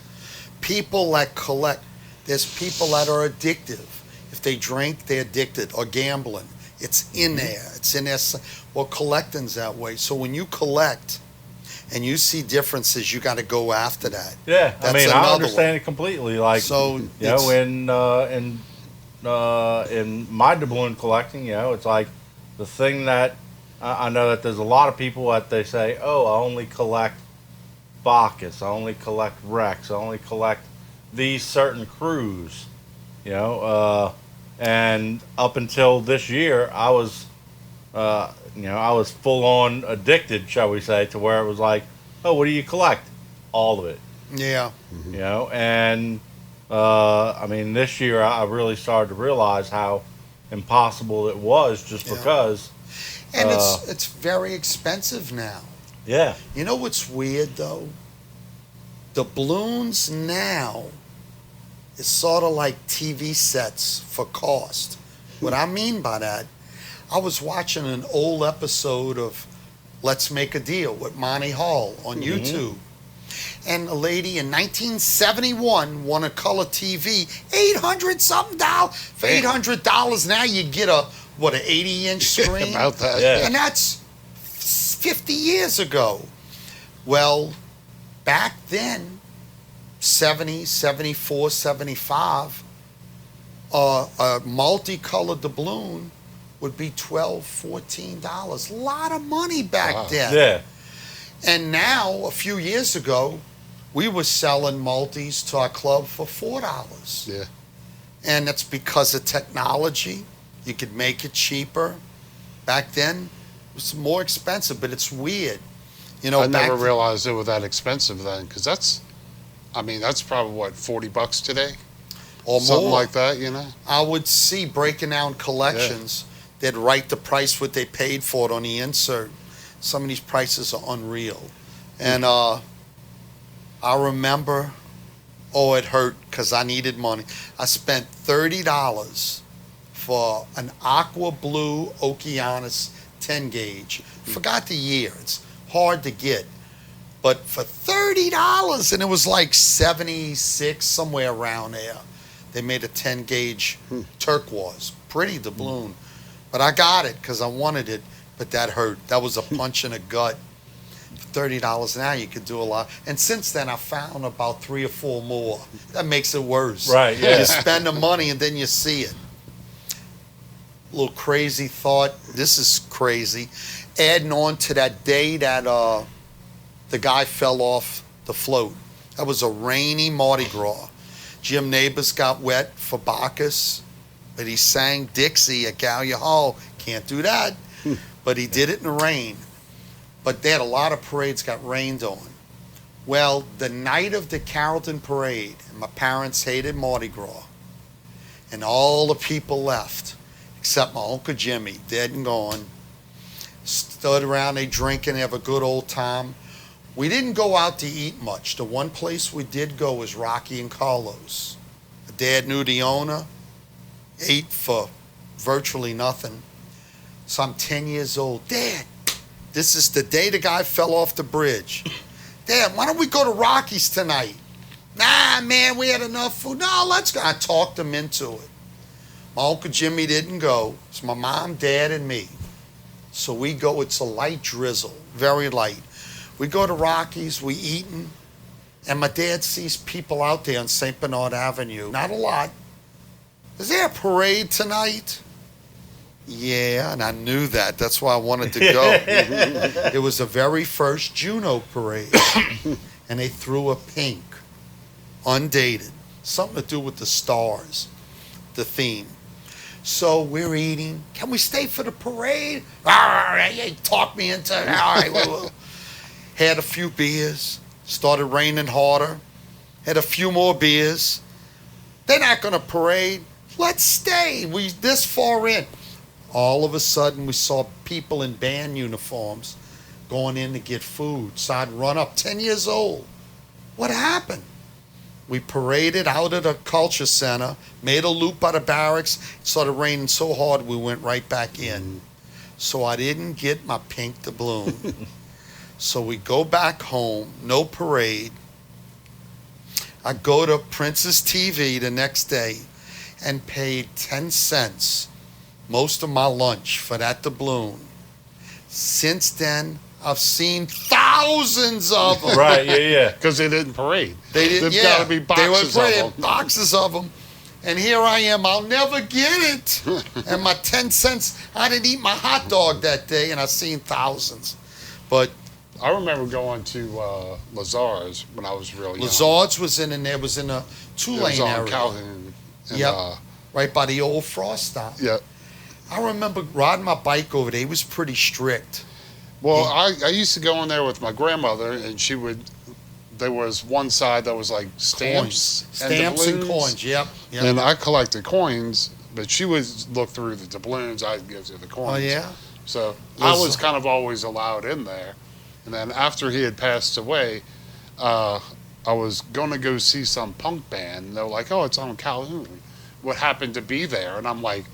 People that collect, there's people that are addictive. If they drink, they're addicted, or gambling. It's in there. It's in there. Well, collecting's that way. So when you collect and you see differences, you got to go after that. Yeah, I That's mean, I another understand one. it completely. Like, So you know, in my doubloon collecting, you know, it's like the thing that I know that there's a lot of people that they say, oh, I only collect Bacchus, I only collect Rex, I only collect these certain crews, you know, and up until this year, I was, you know, I was full on addicted, shall we say, to where it was like, oh, what do you collect? All of it, yeah, you know, and I mean, this year I really started to realize how impossible it was just Yeah. because. and it's very expensive now. Yeah. You know what's weird though? The balloons now is sort of like TV sets for cost. What I mean by that, I was watching an old episode of Let's Make a Deal with Monty Hall on YouTube. And a lady in 1971 won a color TV, $800 something dollars. For $800 now you get a 80-inch screen. About that. Yeah. And that's 50 years ago. Well, back then, 70, 74, 75, a multicolored doubloon would be $12, $14. A lot of money back Wow. then. Yeah. And now, a few years ago, we were selling multis to our club for $4. Yeah. And that's because of technology. You could make it cheaper. Back then, it was more expensive, but it's weird. You know, I back never realized it was that expensive then, because that's probably what, $40 today, or something more. like that, you know. I would see breaking down collections. They'd write the price what they paid for it on the insert. Some of these prices are unreal. And I remember, it hurt because I needed money. I spent $30 for an aqua blue Okeanos 10 gauge. Forgot the year. It's hard to get. But for $30, and it was like 76, somewhere around there, they made a 10 gauge turquoise. Pretty doubloon. But I got it because I wanted it, but that hurt. That was a punch in the gut. For $30 now, you could do a lot. And since then, I found about 3 or 4 more. That makes it worse. Right, yeah. You spend the money and then you see it. Little crazy thought. This is crazy. Adding on to that day that the guy fell off the float. That was a rainy Mardi Gras. Jim Neighbors got wet for Bacchus, but he sang Dixie at Gallia Hall. Can't do that. But he did it in the rain. But they had a lot of parades got rained on. Well, the night of the Carrollton Parade, my parents hated Mardi Gras, and all the people left, except my Uncle Jimmy, dead and gone. Stood around, they drinking, have a good old time. We didn't go out to eat much. The one place we did go was Rocky and Carlos. Dad knew the owner, ate for virtually nothing. So I'm 10 years old. Dad, this is the day the guy fell off the bridge. Dad, why don't we go to Rocky's tonight? Nah, man, we had enough food. No, let's go. I talked him into it. My Uncle Jimmy didn't go. It's my mom, Dad, and me. So we go. It's a light drizzle, very light. We go to Rocky's, we eating, and my dad sees people out there on St. Bernard Avenue. Not a lot. Is there a parade tonight? Yeah, and I knew that. That's why I wanted to go. It was the very first Juno parade, and they threw a pink, undated, something to do with the stars, the theme. So we're eating. Can we stay for the parade? All right, talk me into it. All right, well. Had a few beers. Started raining harder. Had a few more beers. They're not going to parade. Let's stay. We this far in. All of a sudden, we saw people in band uniforms going in to get food. So I'd run up, 10 years old. What happened? We paraded out of the culture center, made a loop by the barracks. It started raining so hard, we went right back in. So I didn't get my pink doubloon. So we go back home, no parade. I go to Prince's TV the next day and paid 10 cents, most of my lunch, for that doubloon. Since then, I've seen thousands of them. Right, yeah. Because they didn't parade. They didn't. There've got to be boxes they were of praying, them. boxes of them. And here I am. I'll never get it. And my 10 cents. I didn't eat my hot dog that day, and I've seen thousands. But I remember going to Lazar's when I was real young. Lazard's was in, and there was in a It two-lane was on area. Calhoun. And, Yep. Right by the old Frost stop. yeah. I remember riding my bike over there. He was pretty strict. Well, I used to go in there with my grandmother, and she would. There was one side that was like stamps, Stamps and doubloons. coins. Yep. And I collected coins, but she would look through the doubloons. I'd give her the coins. Oh, yeah? So I was kind of always allowed in there. And then after he had passed away, I was going to go see some punk band. And they were like, "Oh, it's on Calhoun." What happened to be there? And I'm like,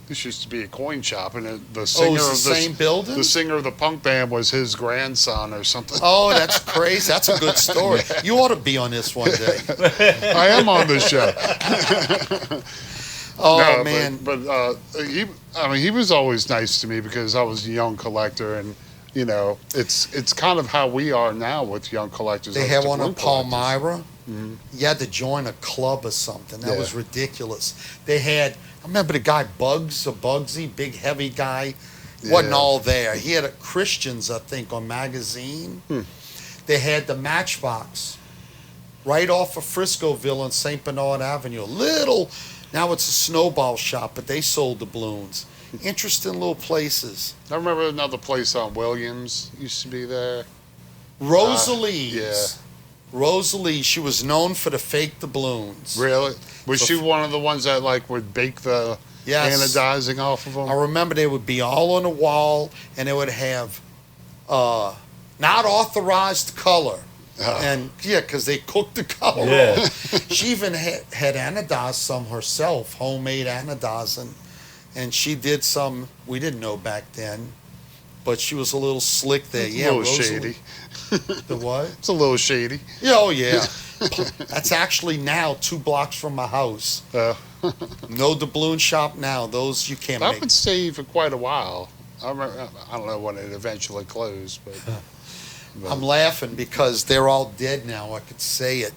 this used to be a coin shop, and the singer it's of the same building? the singer of the punk band was his grandson or something. Oh, that's crazy. That's a good story. You ought to be on this one day. I am on this show. Oh, No, man. but he was always nice to me because I was a young collector, and it's kind of how we are now with young collectors. They as had one in doubloon collectors. Palmyra. Mm-hmm. You had to join a club or something. That Yeah. was ridiculous. They had, I remember the guy Bugsy, big heavy guy, wasn't Yeah. all there. He had a Christians, I think, on magazine. They had the Matchbox right off of Friscoville on St. Bernard Avenue. Now it's a snowball shop, but they sold doubloons. Interesting little places. I remember another place on Williams used to be there. Rosalie's. yeah. Rosalie, she was known for the fake doubloons. Really? Was So she one of the ones that would bake the Yes. anodizing off of them? I remember they would be all on the wall, and they would have not authorized color. And because they cooked the color Yeah. off. She even had anodized some herself, homemade anodizing. And she did some we didn't know back then, but she was a little slick there. It's Yeah, a little Rosalie- shady. The what? It's a little shady. Yeah, oh yeah. That's actually now 2 blocks from my house. No doubloon shop now. Those you can't That make. would stay for quite a while. I don't know when it eventually closed, but I'm laughing because they're all dead now. I could say it.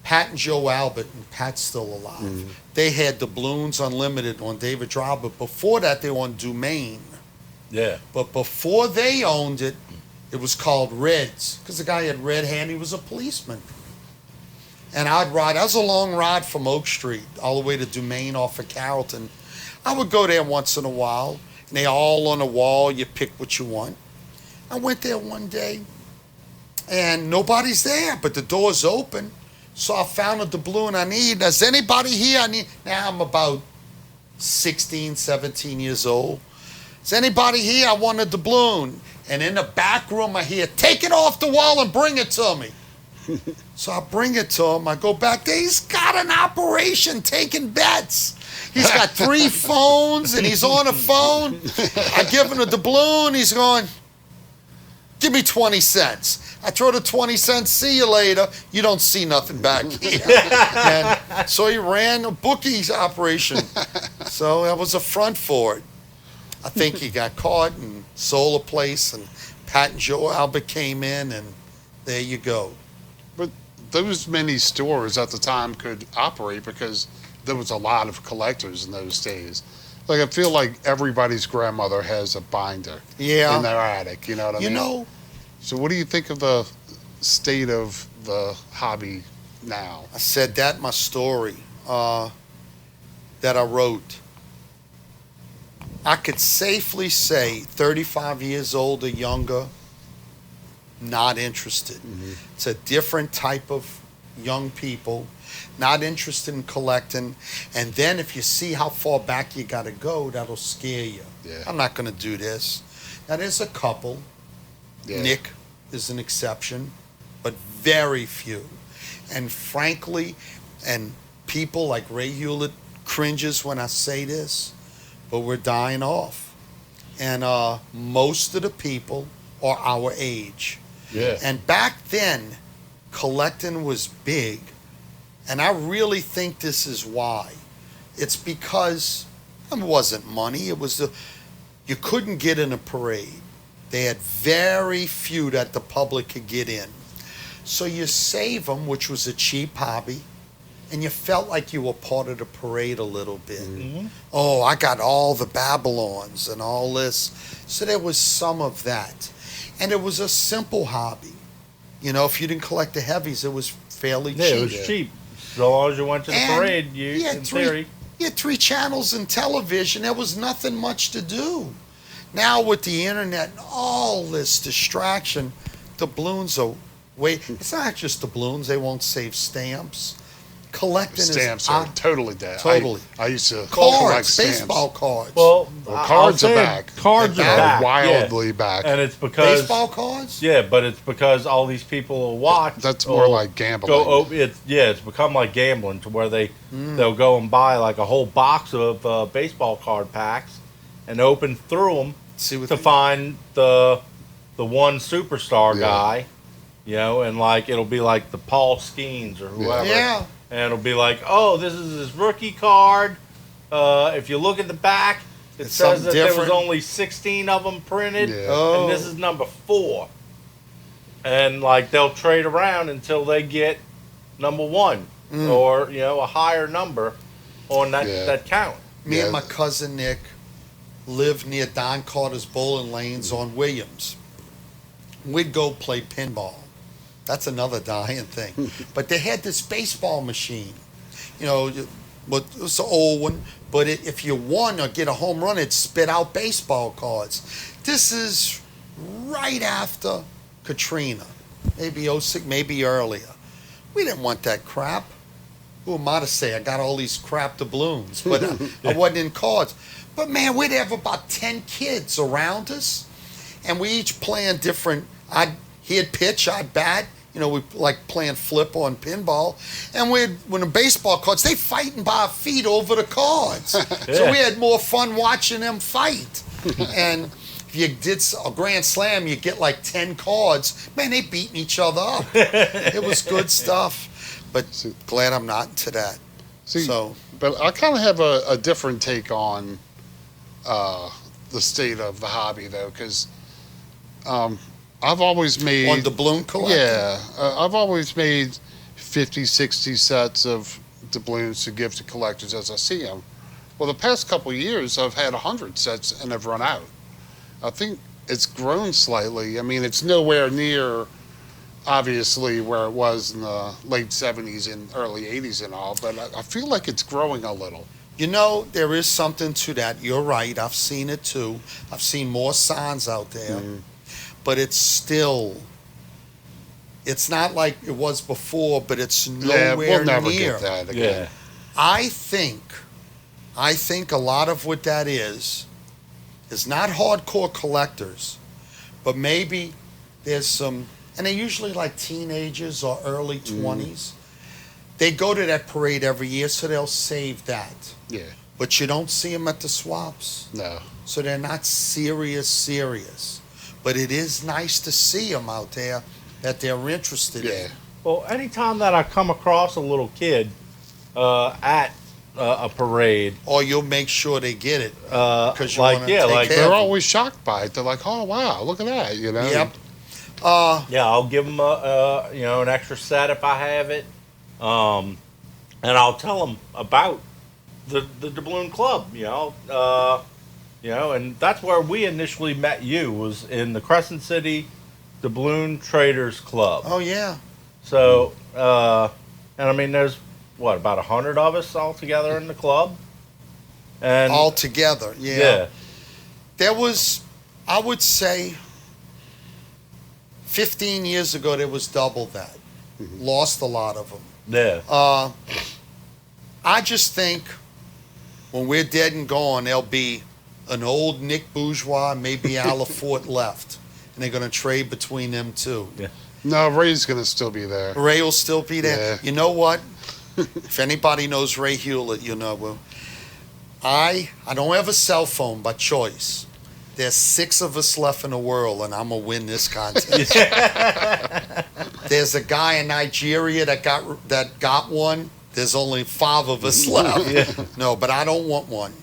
Pat and Joe Albert, and Pat's still alive. They had doubloons unlimited on David Drive, but before that they were on Dumaine. Yeah. But before they owned it, it was called Reds because the guy had red hair and he was a policeman. And I'd ride. That was a long ride from Oak Street all the way to Dumaine off of Carrollton. I would go there once in a while. And they all on the wall. You pick what you want. I went there one day, and nobody's there, but the door's open. So I found a doubloon I need. Is anybody here? Now I'm about 16, 17 years old. Is anybody here? I want a doubloon. And in the back room, I hear, take it off the wall and bring it to me. So I bring it to him. I go back there. He's got an operation taking bets. He's got 3 phones, and he's on a phone. I give him a doubloon. He's going, give me 20 cents. I throw the 20 cents, see you later. You don't see nothing back here. And so he ran a bookies operation. So that was a front for it. I think he got caught and sold a place, and Pat and Joe Albert came in, and there you go. but those many stores at the time could operate because there was a lot of collectors in those days. Like I feel like everybody's grandmother has a binder Yeah. in their attic. You know what I You mean? know, So what do you think of the state of the hobby now? I said that in my story that I wrote. I could safely say 35 years old or younger, not interested. It's a different type of young people, not interested in collecting. And then if you see how far back you got to go, that'll scare you. Yeah. I'm not going to do this. Now, there's a couple. Yeah. Nick is an exception, but very few. And frankly, and people like Ray Hewlett cringes when I say this, but we're dying off. And most of the people or our age. Yeah. And back then, collecting was big. And I really think this is why. It's because it wasn't money. It was you couldn't get in a parade. They had very few that the public could get in. So you save them, which was a cheap hobby, and you felt like you were part of the parade a little bit. Mm-hmm. Oh, I got all the Babylons and all this. So there was some of that. And it was a simple hobby. You know, if you didn't collect the heavies, it was fairly cheap. Yeah, it was cheap. So long as you went to the And parade, in theory. You had 3 channels in television. There was nothing much to do. Now with the internet and all this distraction, doubloons are it's not just doubloons. They won't save stamps. Collecting Stamps are totally dead. Totally. I used to collect cards, stamps. baseball cards. Well, Cards are back. Cards are They're back. wildly yeah. back. And it's because baseball cards? Yeah, but it's because all these people will watch. That's more like gambling. It's become like gambling to where they'll go and buy like a whole box of baseball card packs and open through them to find the one superstar guy, you know, and like it'll be like the Paul Skeens or whoever. Yeah. And it'll be like, oh, this is his rookie card. If you look at the back, it says that there was only 16 of them printed, and this is number 4. And like they'll trade around until they get number 1 or you know a higher number on that count. Me and my cousin Nick lived near Don Carter's bowling lanes on Williams. We'd go play pinball. That's another dying thing. But they had this baseball machine. You know, it was an old one, but if you won or get a home run, it'd spit out baseball cards. This is right after Katrina, maybe 06, maybe earlier. We didn't want that crap. Who am I to say? I got all these crap doubloons, but I wasn't in cards. But man, we'd have about 10 kids around us, and we each playing different. He'd pitch, I'd bat. You know, we like playing flip on pinball, and when the baseball cards, they fighting by our feet over the cards. So we had more fun watching them fight. And if you did a grand slam, you get like 10 cards. Man, they beating each other up. It was good stuff. But glad I'm not into that. But I kind of have a different take on the state of the hobby, though, because I've always made... On doubloon collecting? Yeah. I've always made 50, 60 sets of doubloons to give to collectors as I see them. Well, the past couple of years, I've had 100 sets and have run out. I think it's grown slightly. I mean, it's nowhere near, obviously, where it was in the late 70s and early 80s and all, but I feel like it's growing a little. You know, there is something to that. You're right. I've seen it, too. I've seen more signs out there. But it's still, it's not like it was before, but it's nowhere we'll never near. Get that again. Yeah. I think a lot of what that is not hardcore collectors, but maybe there's some, and they're usually like teenagers or early 20s. They go to that parade every year, so they'll save that. Yeah. But you don't see them at the swaps. No. So they're not serious. But it is nice to see them out there that they're interested in. Well, anytime that I come across a little kid at a parade, Or you'll make sure they get it because you like want to take care They're of them. always shocked by it. They're like, "Oh wow, look at that!" You know. Yep. I'll give them an extra set if I have it, and I'll tell them about the doubloon club. And that's where we initially met you, was in the Crescent City Doubloon Traders Club. Oh yeah. So, and I mean, there's about 100 of us all together in the club, and All together. Yeah. There was, I would say, 15 years ago there was double that. Lost a lot of them. yeah. I just think when we're dead and gone, there'll be an old Nick Bourgeois, maybe Al Lafort left, and they're going to trade between them two. Yeah. No, Ray's gonna still be there. Ray will still be there. Yeah. You know what? If anybody knows Ray Hewlett, you know. Well, I don't have a cell phone by choice, there's 6 of us left in the world, and I'm gonna win this contest. There's a guy in Nigeria that got one. There's only 5 of us left. Yeah. No, but I don't want one.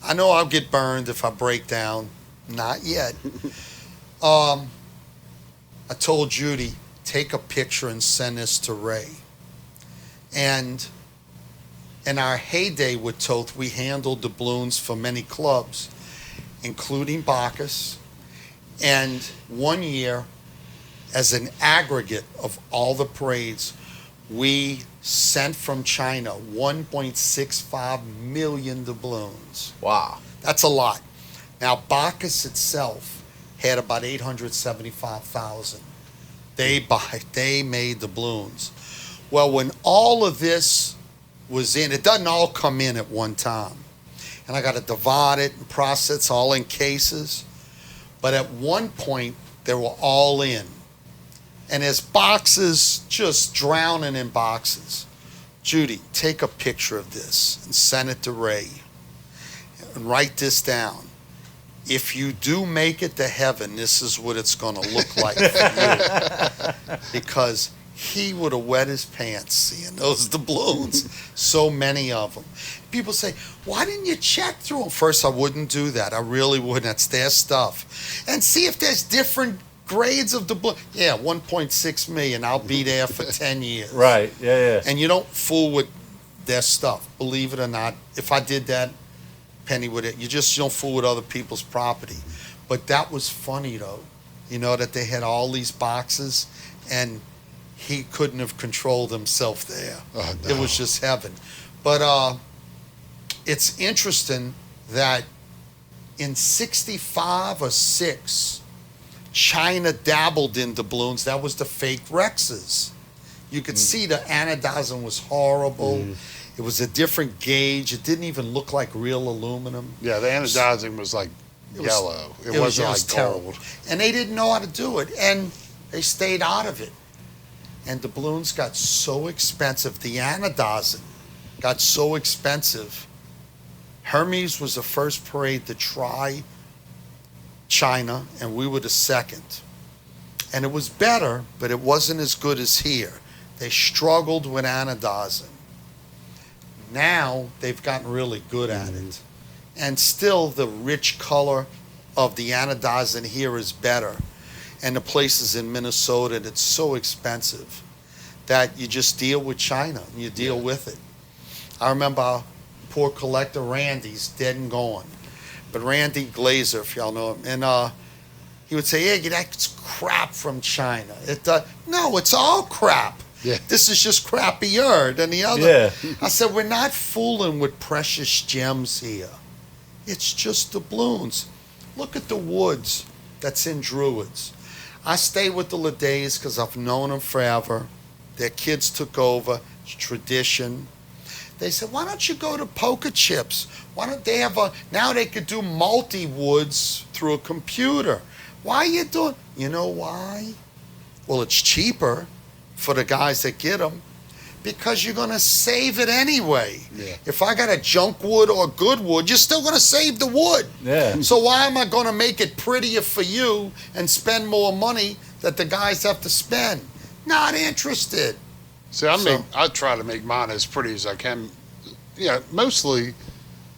I know I'll get burned if I break down. Not yet. I told Judy, take a picture and send this to Ray. And in our heyday with Thoth, we handled doubloons for many clubs, including Bacchus. And one year, as an aggregate of all the parades, we sent from China 1.65 million doubloons. Wow. That's a lot. Now, Bacchus itself had about 875,000. They made doubloons. Well, when all of this was in, it doesn't all come in at one time. And I got to divide it and process all in cases. But at one point, they were all in. And as boxes just drowning in boxes, Judy, take a picture of this and send it to Ray. And write this down. If you do make it to heaven, this is what it's going to look like for you. Because he would have wet his pants seeing those doubloons. So many of them. People say, why didn't you check through them? First, I wouldn't do that. I really wouldn't. That's their stuff. And see if there's different grades of doubloon. Yeah, 1.6 million. I'll be there for 10 years. Right. Yeah. And you don't fool with their stuff. Believe it or not. If I did that, Penny would it. You don't fool with other people's property. But that was funny, though. You know, that they had all these boxes, and he couldn't have controlled himself there. Oh, no. It was just heaven. But it's interesting that in 65 or 6, China dabbled in doubloons. That was the fake Rexes. You could see the anodizing was horrible. It was a different gauge. It didn't even look like real aluminum. Yeah, the anodizing was like yellow. It wasn't like terrible. gold. And they didn't know how to do it. And they stayed out of it. And doubloons got so expensive. The anodizing got so expensive. Hermes was the first parade to try China, and we were the second. And it was better, but it wasn't as good as here. They struggled with anodizing. Now they've gotten really good at it. And still the rich color of the anodizing here is better. And the places in Minnesota, and it's so expensive that you just deal with China and you deal with it. I remember our poor collector Randy's dead and gone. But Randy Glazer, if y'all know him, and he would say, Iggy, that's crap from China. No, it's all crap. Yeah. This is just crappier than the other. Yeah. I said, we're not fooling with precious gems here. It's just doubloons. Look at the woods that's in Druids. I stay with the Ledays because I've known them forever. Their kids took over. It's tradition. They said, why don't you go to Poker Chips? Why don't they have now they could do multi-woods through a computer. Why are you doing? You know why? Well, it's cheaper for the guys that get them because you're going to save it anyway. Yeah. If I got a junk wood or good wood, you're still going to save the wood. Yeah. So why am I going to make it prettier for you and spend more money that the guys have to spend? Not interested. See, I try to make mine as pretty as I can. Yeah, mostly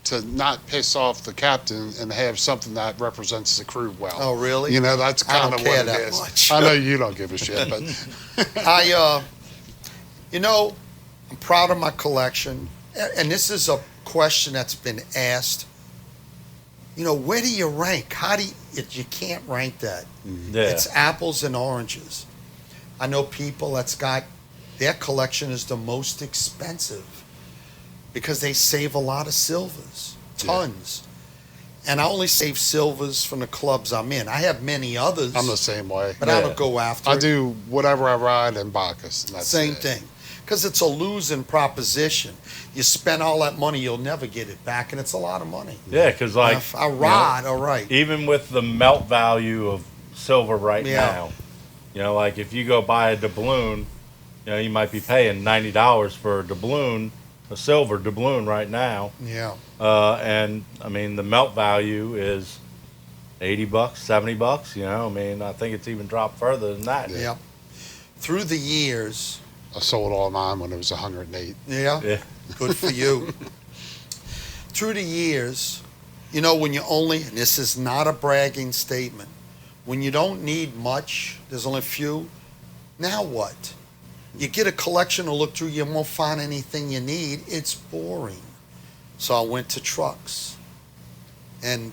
to not piss off the captain and have something that represents the crew well. Oh, really? You know, that's I kind don't of care what that it is. much. I know you don't give a shit, but I'm proud of my collection, and this is a question that's been asked. You know, where do you rank? You can't rank that. Yeah. It's apples and oranges. I know people that's got, their collection is the most expensive because they save a lot of silvers, tons. And I only save silvers from the clubs I'm in. I have many others. I'm the same way. But I don't go after I it. do whatever I ride in Bacchus. And that's Same it. thing. Because it's a losing proposition. You spend all that money, you'll never get it back, and it's a lot of money. Yeah, because like If I ride, all right. even with the melt value of silver right Yeah. now, like if you go buy a doubloon, you might be paying $90 for a doubloon, a silver doubloon right now. Yeah. And I mean the melt value is $80, $70. You know, I mean, I think it's even dropped further than that. Yep. Through the years. I sold all mine when it was 108. Yeah. Good for you. Through the years, you know, when you only, and this is not a bragging statement, when you don't need much, there's only a few, now what? You get a collection to look through, you won't find anything you need. It's boring. So I went to trucks. And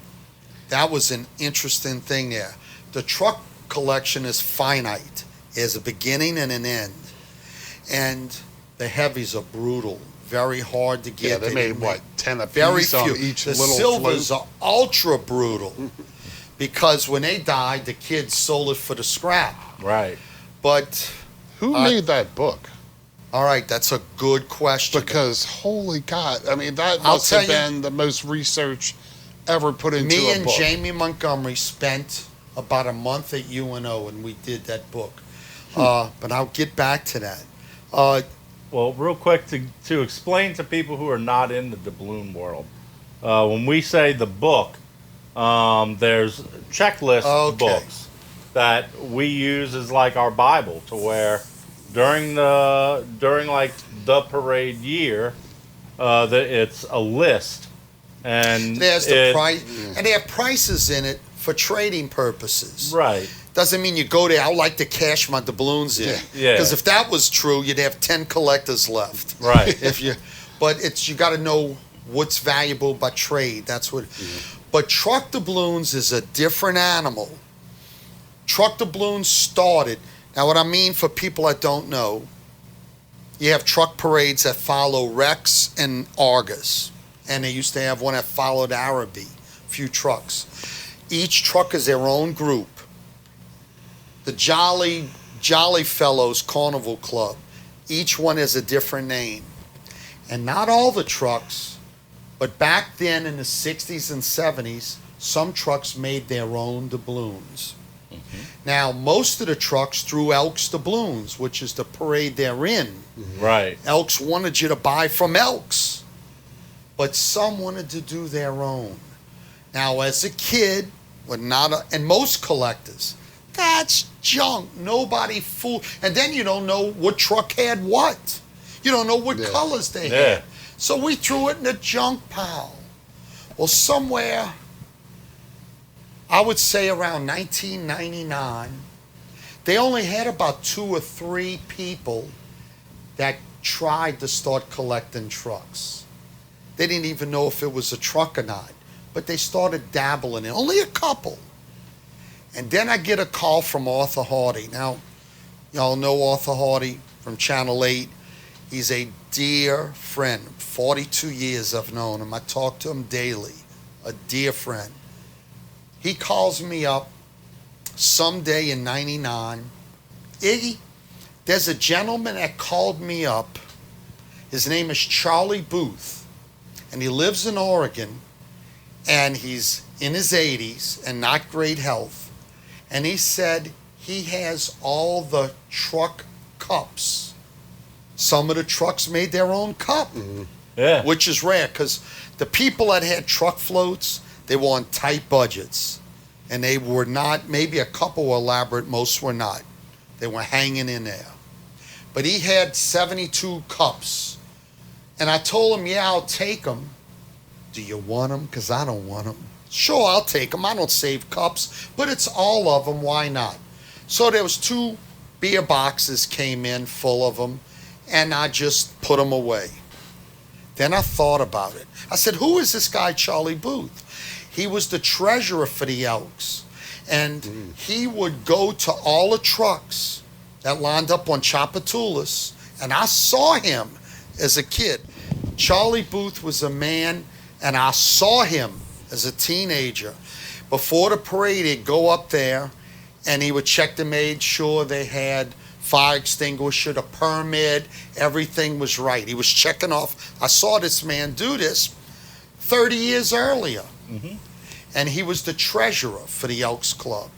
that was an interesting thing there. The truck collection is finite. There's a beginning and an end. And the heavies are brutal. Very hard to get. Yeah, they made, what, 10 a very piece few. on each the little silvers float? are ultra brutal because when they died, the kids sold it for the scrap. Right. But Who made that book? all right, that's a good question. Because, holy God, I mean, that I'll must have tell you- been the most research ever put into me a and book. Jamie Montgomery spent about a month at UNO and we did that book. But I'll get back to that. Well, real quick, to explain to people who are not in the doubloon world, when we say the book, there's checklist books that we use as like our Bible, to where during like the parade year, it's a list, and there's the price, and they have prices in it for trading purposes. Right. Doesn't mean you go there, I like to cash my doubloons in. Yeah. Because if that was true, you'd have 10 collectors left. Right. But you got to know what's valuable by trade. That's what. But truck doubloons is a different animal. Truck doubloons started. Now, what I mean for people that don't know, you have truck parades that follow Rex and Argus, and they used to have one that followed Araby. Few trucks. Each truck is their own group. The Jolly Fellows Carnival Club. Each one has a different name. And not all the trucks, but back then in the 60s and 70s, some trucks made their own doubloons. Now, most of the trucks threw Elks doubloons, which is the parade they're in. Right. Elks wanted you to buy from Elks, but some wanted to do their own. Now, as a kid, and most collectors, that's junk. Nobody fool. And then you don't know what truck had what. You don't know what colors they had. So we threw it in the junk pile. Well, somewhere, I would say around 1999, they only had about 2 or 3 people that tried to start collecting trucks. They didn't even know if it was a truck or not, but they started dabbling in. Only a couple. And then I get a call from Arthur Hardy. Now, y'all know Arthur Hardy from Channel 8. He's a dear friend. 42 years I've known him. I talk to him daily. A dear friend. He calls me up someday in 99. Iggy, there's a gentleman that called me up. His name is Charlie Booth. And he lives in Oregon. And he's in his 80s and not great health. And he said he has all the truck cups. Some of the trucks made their own cup, which is rare because the people that had truck floats, they were on tight budgets. And they were not, maybe a couple were elaborate, most were not. They were hanging in there. But he had 72 cups. And I told him, yeah, I'll take them. Do you want them? Because I don't want them. Sure, I'll take them. I don't save cups, but it's all of them. Why not? So there was 2 beer boxes came in full of them, and I just put them away. Then I thought about it. I said, who is this guy, Charlie Booth? He was the treasurer for the Elks, and he would go to all the trucks that lined up on Chapatulas, and I saw him as a kid. Charlie Booth was a man, and I saw him as a teenager. Before the parade, he'd go up there and he would check to make sure they had fire extinguisher, the permit, everything was right. He was checking off. I saw this man do this 30 years earlier. And he was the treasurer for the Elks Club.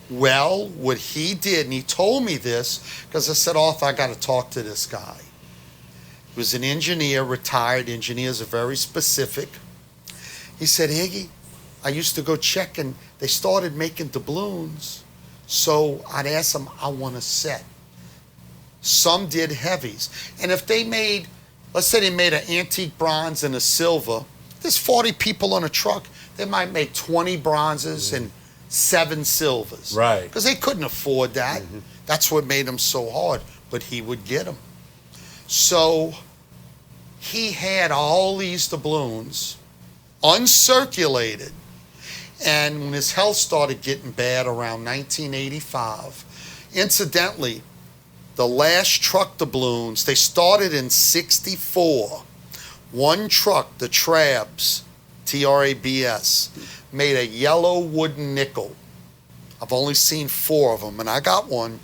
Well, what he did, and he told me this, because I said, Arthur, I got to talk to this guy. He was an engineer, retired. Engineers are very specific. He said, Iggy, I used to go check, and they started making doubloons. So I'd ask them, I want a set. Some did heavies. And if they made, let's say they made an antique bronze and a silver, there's 40 people on a truck, they might make 20 bronzes and 7 silvers. Right. Because they couldn't afford that. That's what made them so hard. But he would get them. So he had all these doubloons uncirculated. And when his health started getting bad around 1985, incidentally, the last truck doubloons, they started in 64. One truck, the Trabs, Trabs, made a yellow wooden nickel. I've only seen 4 of them, and I got one.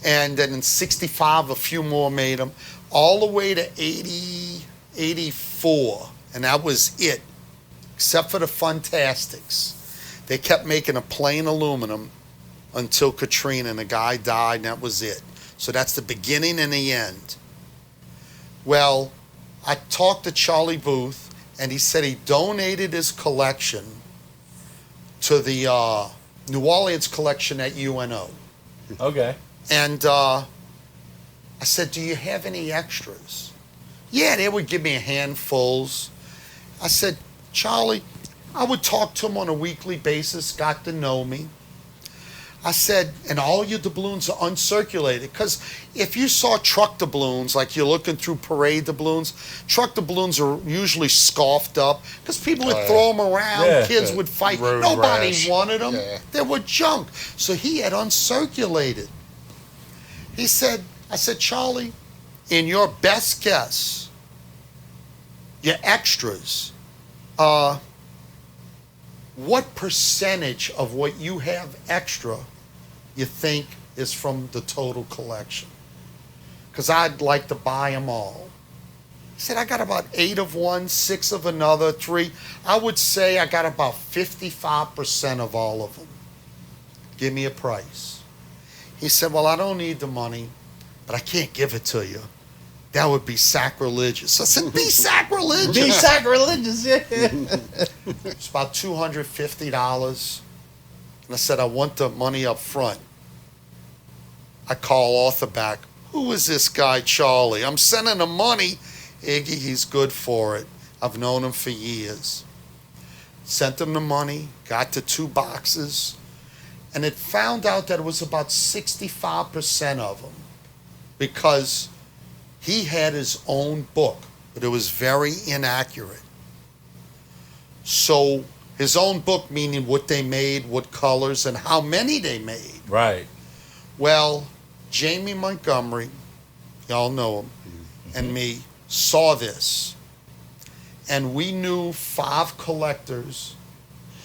And then in 65, a few more made them, all the way to 80, 84, and that was it, except for the Funtastics. They kept making a plain aluminum until Katrina, and the guy died, and that was it. So that's the beginning and the end. Well, I talked to Charlie Booth, and he said he donated his collection to the New Orleans collection at UNO. Okay. And I said, do you have any extras? Yeah, they would give me handfuls. I said, Charlie, I would talk to him on a weekly basis, got to know me. I said, and all your doubloons are uncirculated. Because if you saw truck doubloons, like you're looking through parade doubloons, truck doubloons are usually scoffed up because people would throw them around, Yeah. kids would fight. Road Nobody rash. wanted them. Yeah. They were junk. So he had uncirculated. He said, I said, Charlie, in your best guess, your extras, what percentage of what you have extra you think is from the total collection? Because I'd like to buy them all. He said, I got about 8 of one, 6 of another, 3. I would say I got about 55% of all of them. Give me a price. He said, well, I don't need the money, but I can't give it to you. That would be sacrilegious. I said, be sacrilegious. Be sacrilegious, yeah. It's about $250. And I said, I want the money up front. I call Arthur back. Who is this guy, Charlie? I'm sending him money. Iggy, he's good for it. I've known him for years. Sent him the money, got the 2 boxes, and it found out that it was about 65% of them because he had his own book, but it was very inaccurate. So his own book, meaning what they made, what colors, and how many they made. Right. Well, Jamie Montgomery, y'all know him, and me saw this. And we knew 5 collectors.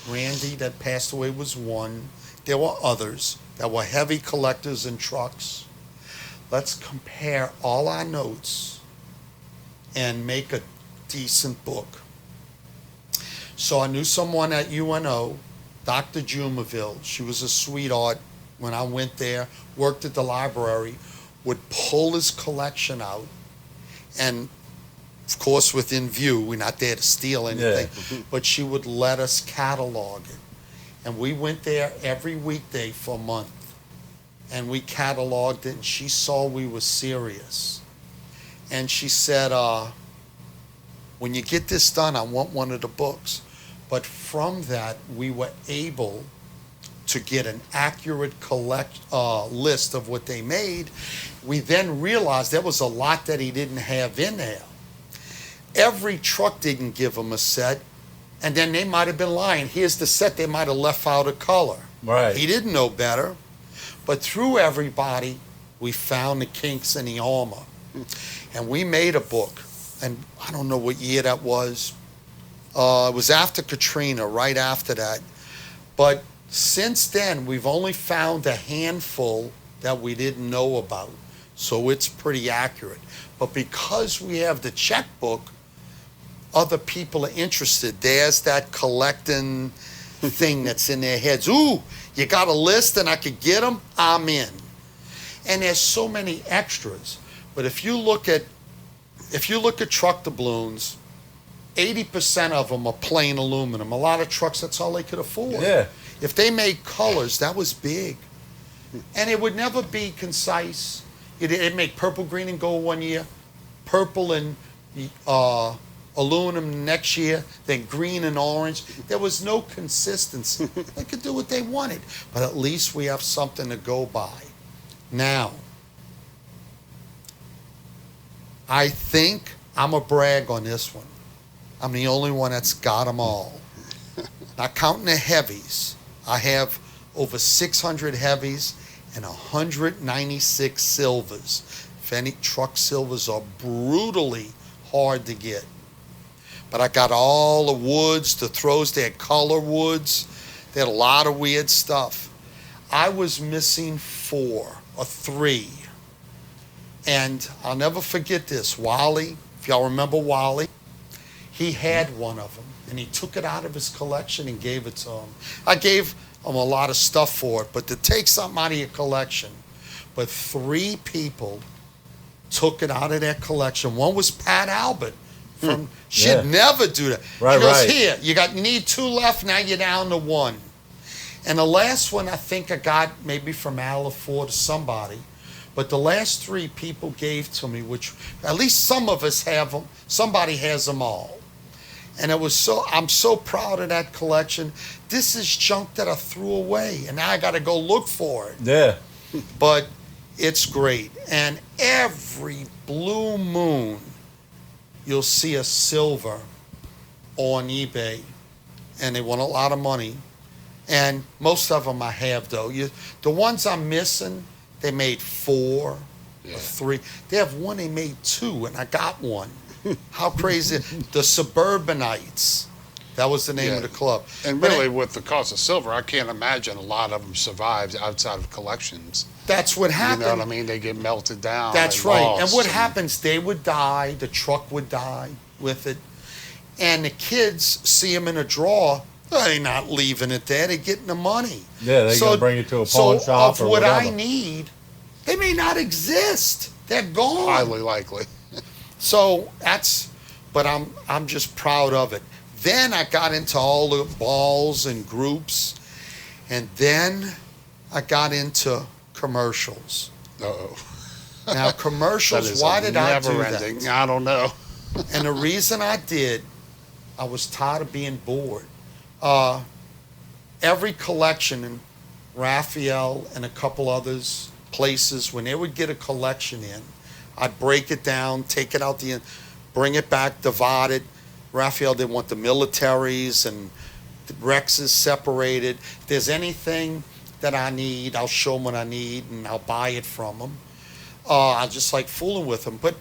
Randy, that passed away, was one. There were others that were heavy collectors in trucks. Let's compare all our notes and make a decent book. So I knew someone at UNO, Dr. Jumaville. She was a sweetheart. When I went there, worked at the library, would pull his collection out. And, of course, within view, we're not there to steal anything, but she would let us catalog it. And we went there every weekday for a month. And we cataloged it, and she saw we were serious. And she said, when you get this done, I want one of the books. But from that, we were able to get an accurate list of what they made. We then realized there was a lot that he didn't have in there. Every truck didn't give him a set, and then they might have been lying. Here's the set, they might have left out a color. Right. He didn't know better. But through everybody, we found the kinks in the armor. And we made a book. And I don't know what year that was. It was after Katrina, right after that. But since then, we've only found a handful that we didn't know about. So it's pretty accurate. But because we have the checkbook, other people are interested. There's that collecting thing that's in their heads. Ooh, you got a list and I could get them? I'm in. And there's so many extras. But if you look at truck doubloons, 80% of them are plain aluminum. A lot of trucks, that's all they could afford. Yeah. If they made colors, that was big. And it would never be concise. It'd make purple, green, and gold one year, purple and aluminum next year, then green and orange. There was no consistency. They could do what they wanted, but at least we have something to go by. Now, I think I'm a brag on this one. I'm the only one that's got them all. Not counting the heavies, I have over 600 heavies and 196 silvers. If any, truck silvers are brutally hard to get. But I got all the woods, the throws, they had color woods. They had a lot of weird stuff. I was missing 4 or 3. And I'll never forget this. Wally, if y'all remember Wally, he had one of them. And he took it out of his collection and gave it to him. I gave him a lot of stuff for it, but to take something out of your collection. But 3 people took it out of their collection. One was Pat Albert. She'd never do that. Right, she goes, right. Here, you need 2 left, now you're down to 1. And the last one I think I got maybe from Al Ford or somebody. But the last 3 people gave to me, which at least some of us have them. Somebody has them all. And I'm so proud of that collection. This is junk that I threw away, and now I got to go look for it. Yeah. But it's great. And every blue moon, you'll see a silver on eBay, and they want a lot of money. And most of them I have, though. The ones I'm missing, they made 4 or 3. They have one they made 2, and I got one. How crazy. The Suburbanites. That was the name of the club. And really, with the cost of silver, I can't imagine a lot of them survive outside of collections. That's what happened. You know what I mean? They get melted down. That's and right. lost And what happens, they would die, the truck would die with it, and the kids see them in a drawer, they're not leaving it there, they're getting the money. Yeah, they're going to bring it to a pawn shop or what whatever. I need, they may not exist. They're gone. Highly likely. So but I'm just proud of it. Then I got into all the balls and groups, and then I got into commercials. Uh-oh. Now commercials, why did I do that? I don't know. And the reason I did, I was tired of being bored. Every collection, and Raphael and a couple others places, when they would get a collection in, I'd break it down, take it out bring it back, divide it. Raphael didn't want the militaries and the Rexes separated. If there's anything that I need, I'll show them what I need and I'll buy it from them. I just like fooling with them. But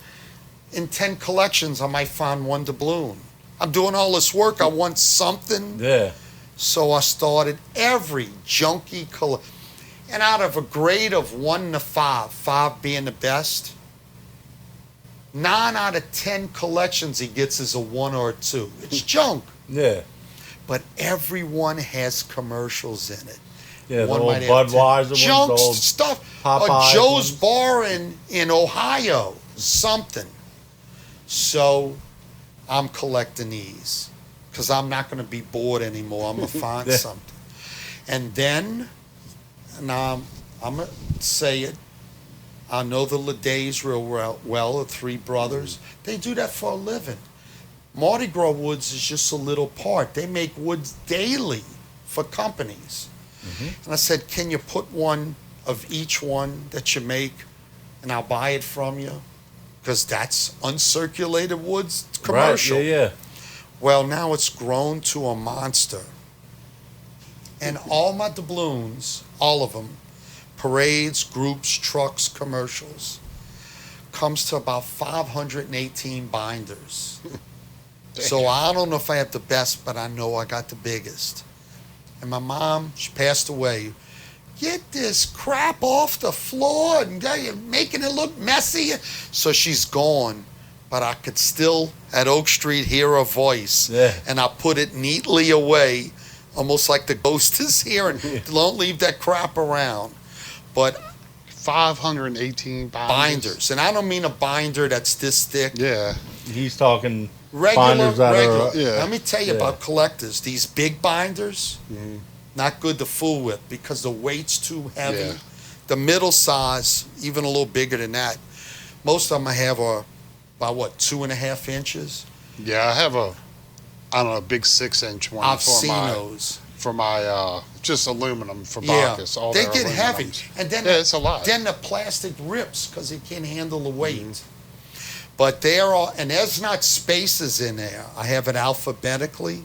in 10 collections, I might find one doubloon. I'm doing all this work. I want something. Yeah. So I started every junky collection. And out of a grade of 1 to 5, 5 being the best, 9 out of 10 collections he gets is a 1 or a 2. It's junk. Yeah. But everyone has commercials in it. Yeah, One the old might have Budweiser ones, junk the old stuff. Popeyes Joe's ones. Bar in Ohio, something. So I'm collecting these because I'm not going to be bored anymore. I'm going to find Yeah. something. And then, now I'm going to say it, I know the Ledays real well, the 3 brothers. They do that for a living. Mardi Gras Woods is just a little part. They make woods daily for companies. And I said, can you put one of each one that you make and I'll buy it from you? Because that's uncirculated woods commercial. Right, yeah. Well, now it's grown to a monster. And all my doubloons, all of them, parades, groups, trucks, commercials, comes to about 518 binders. So I don't know if I have the best, but I know I got the biggest. And my mom, she passed away. Get this crap off the floor and you're making it look messy. So she's gone, but I could still, at Oak Street, hear her voice. Yeah. And I put it neatly away, almost like the ghost is here. And don't leave that crap around. But 518 binders. And I don't mean a binder that's this thick. Yeah. He's talking Binders that regular. are, Yeah. Let me tell you Yeah. about collectors. These big binders, not good to fool with because the weight's too heavy. Yeah. The middle size, even a little bigger than that. Most of them I have are about what, 2.5 inches. Yeah, I have I don't know, a big 6-inch one I've seen those. for my just aluminum for Yeah, Bacchus. All they their get heavy, aluminums. and then Yeah, it's a lot. Then the plastic rips because it can't handle the weight. But they're all, and there's not spaces in there. I have it alphabetically,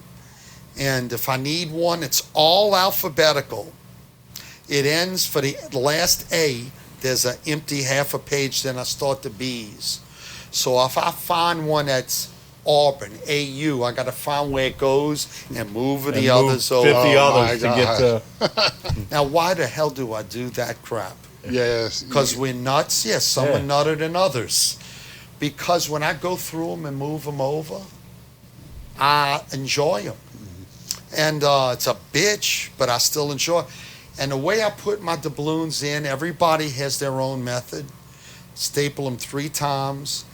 and if I need one, it's all alphabetical. It ends for the last A. There's an empty half a page. Then I start the B's. So if I find one that's Auburn, AU, I got to find where it goes and move the and others move 50 over. others to my get to. Now, why the hell do I do that crap? Yes. Because we're nuts? Yes, some Yeah. are nutter than others. Because when I go through them and move them over, I enjoy them. And it's a bitch, but I still enjoy it. And the way I put my doubloons in, everybody has their own method. Staple them 3 times.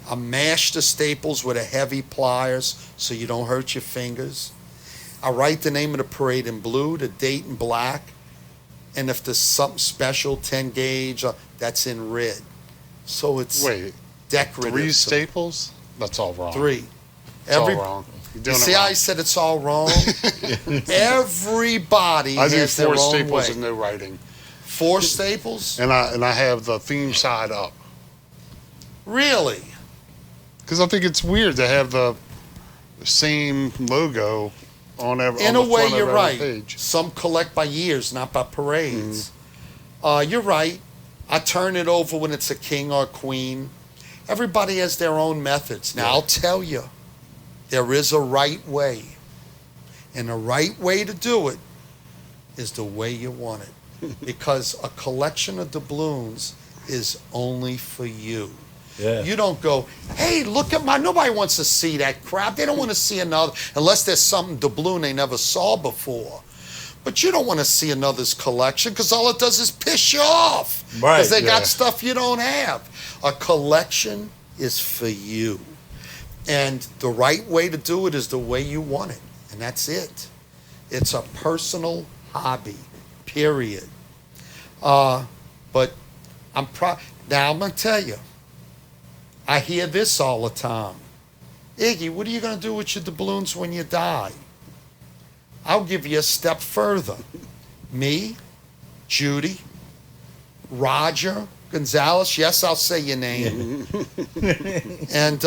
I mash the staples with a heavy pliers so you don't hurt your fingers. I write the name of the parade in blue, the date in black, and if there's something special, 10 gauge, that's in red. So it's Wait, decorative. 3 staples? That's all wrong. 3. It's all wrong. You're You doing see it how wrong. I said it's all wrong? Everybody I do has their 4 own staples way. and no writing. 4 staples? And I have the theme side up. Really? Because I think it's weird to have the same logo on every In on a the way, front of you're every right. page. Some collect by years, not by parades. You're right. I turn it over when it's a king or a queen. Everybody has their own methods. Now, I'll tell you, there is a right way. And the right way to do it is the way you want it. Because a collection of doubloons is only for you. Yeah. You don't go, hey, look at nobody wants to see that crap. They don't want to see another, unless there's something doubloon they never saw before. But you don't want to see another's collection because all it does is piss you off. Right, Because they yeah. got stuff you don't have. A collection is for you. And the right way to do it is the way you want it. And that's it. It's a personal hobby, period. But I'm now I'm going to tell you, I hear this all the time. Iggy, what are you going to do with your doubloons when you die? I'll give you a step further. Me, Judy, Roger Gonzalez, yes, I'll say your name, and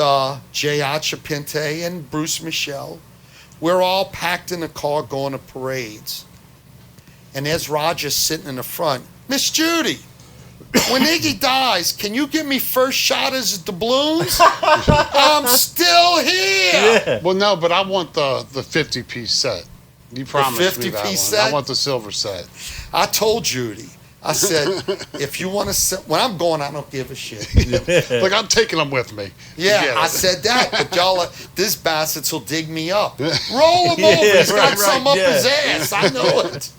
Jay Achapinte and Bruce Michelle, we're all packed in a car going to parades. And there's Roger sitting in the front. Miss Judy, when Iggy dies, can you give me first shot as doubloons? I'm still here. Yeah. Well, no, but I want the 50-piece set. You promised me that 50-piece one. set? I want the silver set. I told Judy, I said, if you want to, when I'm going, I don't give a shit. Like, I'm taking them with me. Yeah, Forget I it. said that, but y'all, this bastards will dig me up. Roll him Yeah, over. He's got right, some right, up his yeah. ass. I know it.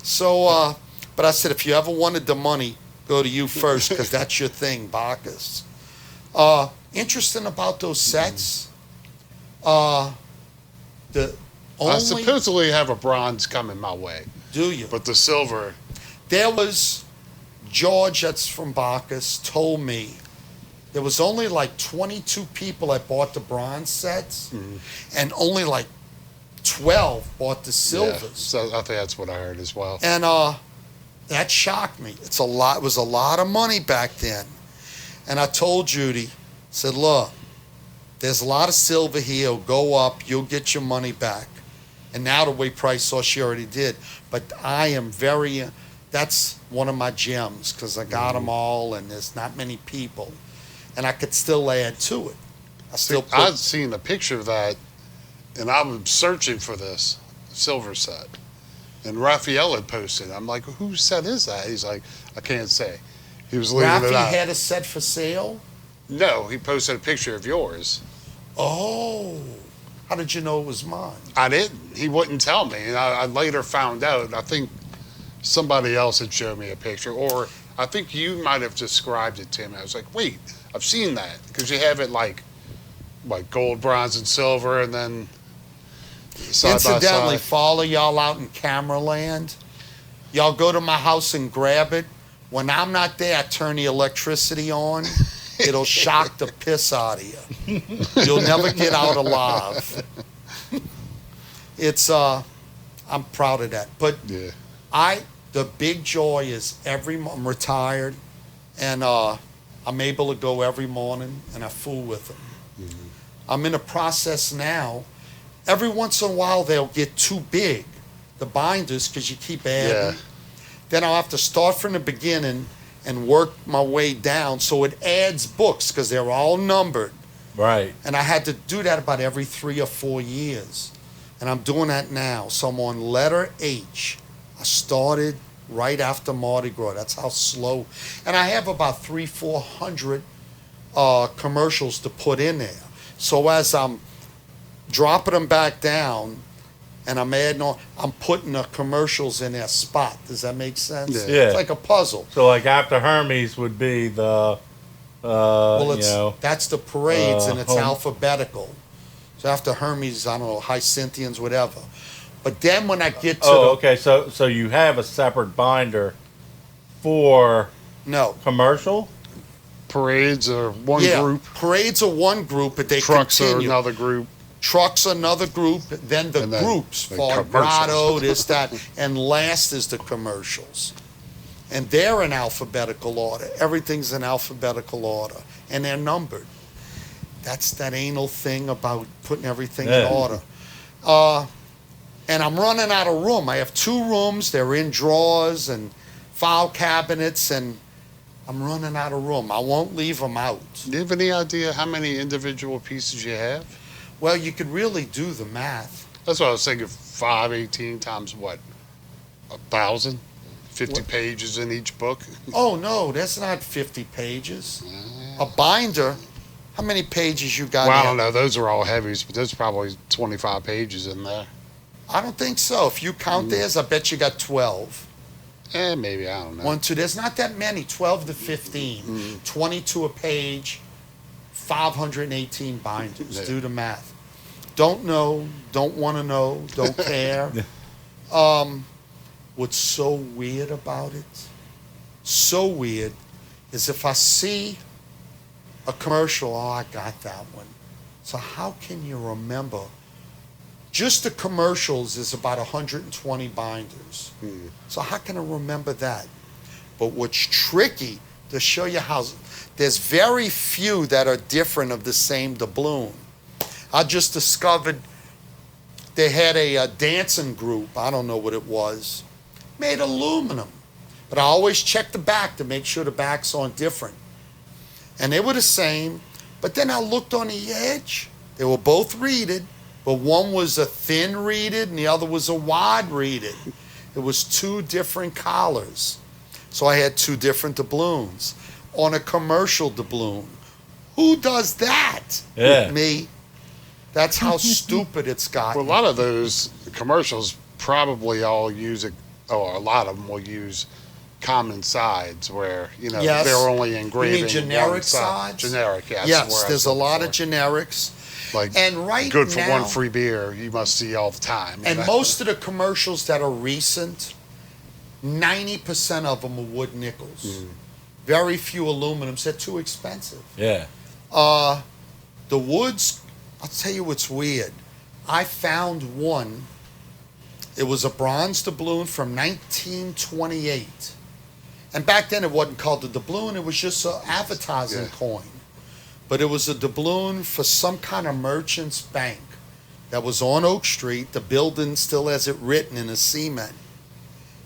So, but I said, if you ever wanted the money, go to you first, because that's your thing, Bacchus. Interesting about those sets. The I only supposedly have a bronze coming my way, do you? but the silver, There was George, that's from Bacchus, told me there was only like 22 people that bought the bronze sets, and only like 12 bought the yeah, silvers. so I think that's what I heard as well. And that shocked me. It was a lot of money back then. And I told Judy, said, look, there's a lot of silver here. It'll go up. You'll get your money back. And now the way Price saw, she already did. But I am that's one of my gems because I got them all and there's not many people. And I could still add to it. I've seen a picture of that, and I was searching for this silver set. And Raphael had posted. I'm like, whose set is that? He's like, I can't say. He was leaving Rafi it out. had a set for sale? No, he posted a picture of yours. Oh. How did you know it was mine? I didn't. He wouldn't tell me. And I later found out. I think somebody else had showed me a picture. Or I think you might have described it to me. I was like, wait, I've seen that. Because you have it like like gold, bronze, and silver, and then side Incidentally, by side. follow y'all out in camera land. Y'all go to my house and grab it. When I'm not there, I turn the electricity on. It'll shock the piss out of you. You'll never get out alive. It's I'm proud of that. But Yeah. the big joy is I'm retired, and I'm able to go every morning, and I fool with them. Mm-hmm. I'm in a process now. Every once in a while, they'll get too big, the binders, because you keep adding. Yeah. Then I'll have to start from the beginning and work my way down so it adds books because they're all numbered. Right. And I had to do that about every 3 or 4 years. And I'm doing that now. So I'm on letter H. I started right after Mardi Gras. That's how slow. And I have about 300-400 commercials to put in there. So as I'm dropping them back down and I'm adding on, I'm putting the commercials in their spot. Does that make sense? Yeah. Yeah. It's like a puzzle. So like after Hermes would be the, Well, that's the parades, and it's home- alphabetical. So after Hermes, I don't know, Hyacintians, whatever. But then when I get to okay. So you have a separate binder for no, commercial? Parades are one yeah, group. parades are one group, but they Trucks continue. are another group. Trucks another group, then the And then groups, the Far commercials. Grotto, this, that, and last is the commercials. And they're in alphabetical order. Everything's in alphabetical order, and they're numbered. That's that anal thing about putting everything Yeah. in order. And I'm running out of room. I have 2 rooms. They're in drawers and file cabinets, and I'm running out of room. I won't leave them out. Do you have any idea how many individual pieces you have? Well, you could really do the math. That's what I was thinking. 518 times what? 1,000? 50 What? pages in each book? Oh, no, that's not 50 pages. A binder, how many pages you got Well, I in? don't know. Those are all heavies, but there's probably 25 pages in there. I don't think so. If you count theirs, I bet you got 12. Maybe. I don't know. 1, 2, there's not that many, 12 to 15. 22 a page, 518 binders. Yeah. Do the math. Don't know, don't want to know, don't care. What's so weird about it, so weird, is if I see a commercial, oh, I got that one. So how can you remember? Just the commercials is about 120 binders. So how can I remember that? But what's tricky, to show you how, there's very few that are different of the same doubloon. I just discovered they had a dancing group, I don't know what it was, made aluminum. But I always check the back to make sure the backs aren't different. And they were the same, but then I looked on the edge. They were both reeded, but one was a thin reeded and the other was a wide reeded. It was 2 different collars. So I had 2 different doubloons on a commercial doubloon. Who does that? Yeah. Me. That's how stupid it's gotten. Well, a lot of those commercials probably all use it, or a lot of them will use common sides where, Yes. they're only engraving one generic side. sides? Generic, yes. Yes, where I there's a said lot of before. generics. Like, And right good for now, one free beer, you must see all the time. and most of the commercials that are recent, 90% of them are wood nickels. Very few aluminums. They're too expensive. Yeah. The woods, I'll tell you what's weird. I found one. It was a bronze doubloon from 1928. And back then it wasn't called a doubloon, it was just an advertising Yeah. coin. But it was a doubloon for some kind of merchant's bank that was on Oak Street. The building still has it written in a cement.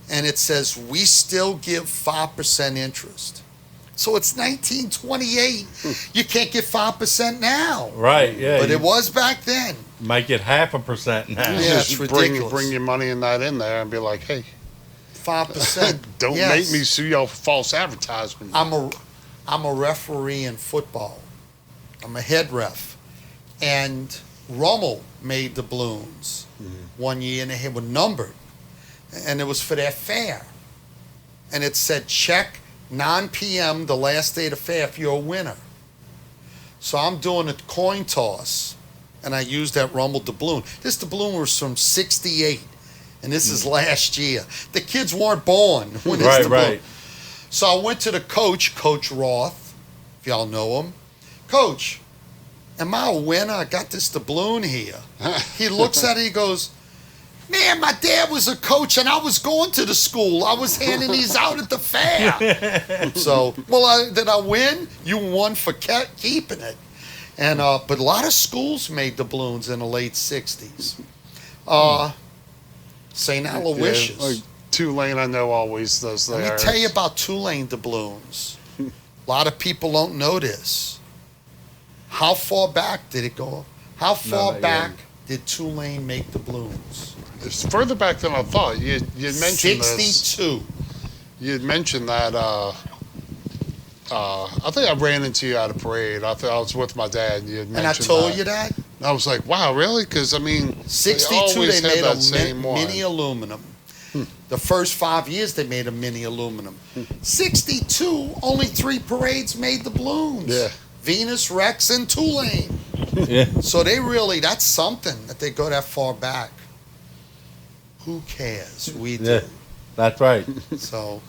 And it says, we still give 5% interest. So it's 1928. You can't get 5% now. Right. Yeah. But you it was back then. might get 0.5% now. Yeah. it's Just ridiculous. bring your money in that and be like, hey, 5%. don't Yes. make me sue y'all for false advertisement. I'm a referee in football. I'm a head ref. And Rummel made the balloons one year, and they were numbered. And it was for their fair. And it said, check 9 p.m. the last day of the fair if you're a winner. So I'm doing a coin toss, and I used that Rumble doubloon. This doubloon was from '68, and this is last year. The kids weren't born when this doubloon. Right. So I went to the coach, Coach Roth, if y'all know him. Coach, am I a winner? I got this doubloon here. He looks at it, he goes, man, my dad was a coach and I was going to the school. I was handing these out at the fair. So, did I win? You won for keeping it. And but a lot of schools made doubloons in the late 60s. St. Aloysius. Yeah, like Tulane, I know, always does that. Let me tell you about Tulane doubloons. A lot of people don't know this. How far back did it go? How far back did Tulane make doubloons? It's further back than I thought. You mentioned 62. You had mentioned that. I think I ran into you at a parade. I was with my dad, and you had mentioned. And I told you that. And I was like, "Wow, really?" Because I mean, 62, they made a mini one. aluminum. The first 5 years, they made a mini aluminum. 62, only 3 parades made the balloons. Yeah. Venus, Rex, and Tulane. Yeah. So they really, that's something that they go that far back. Who cares? We do. Yeah, that's right. So.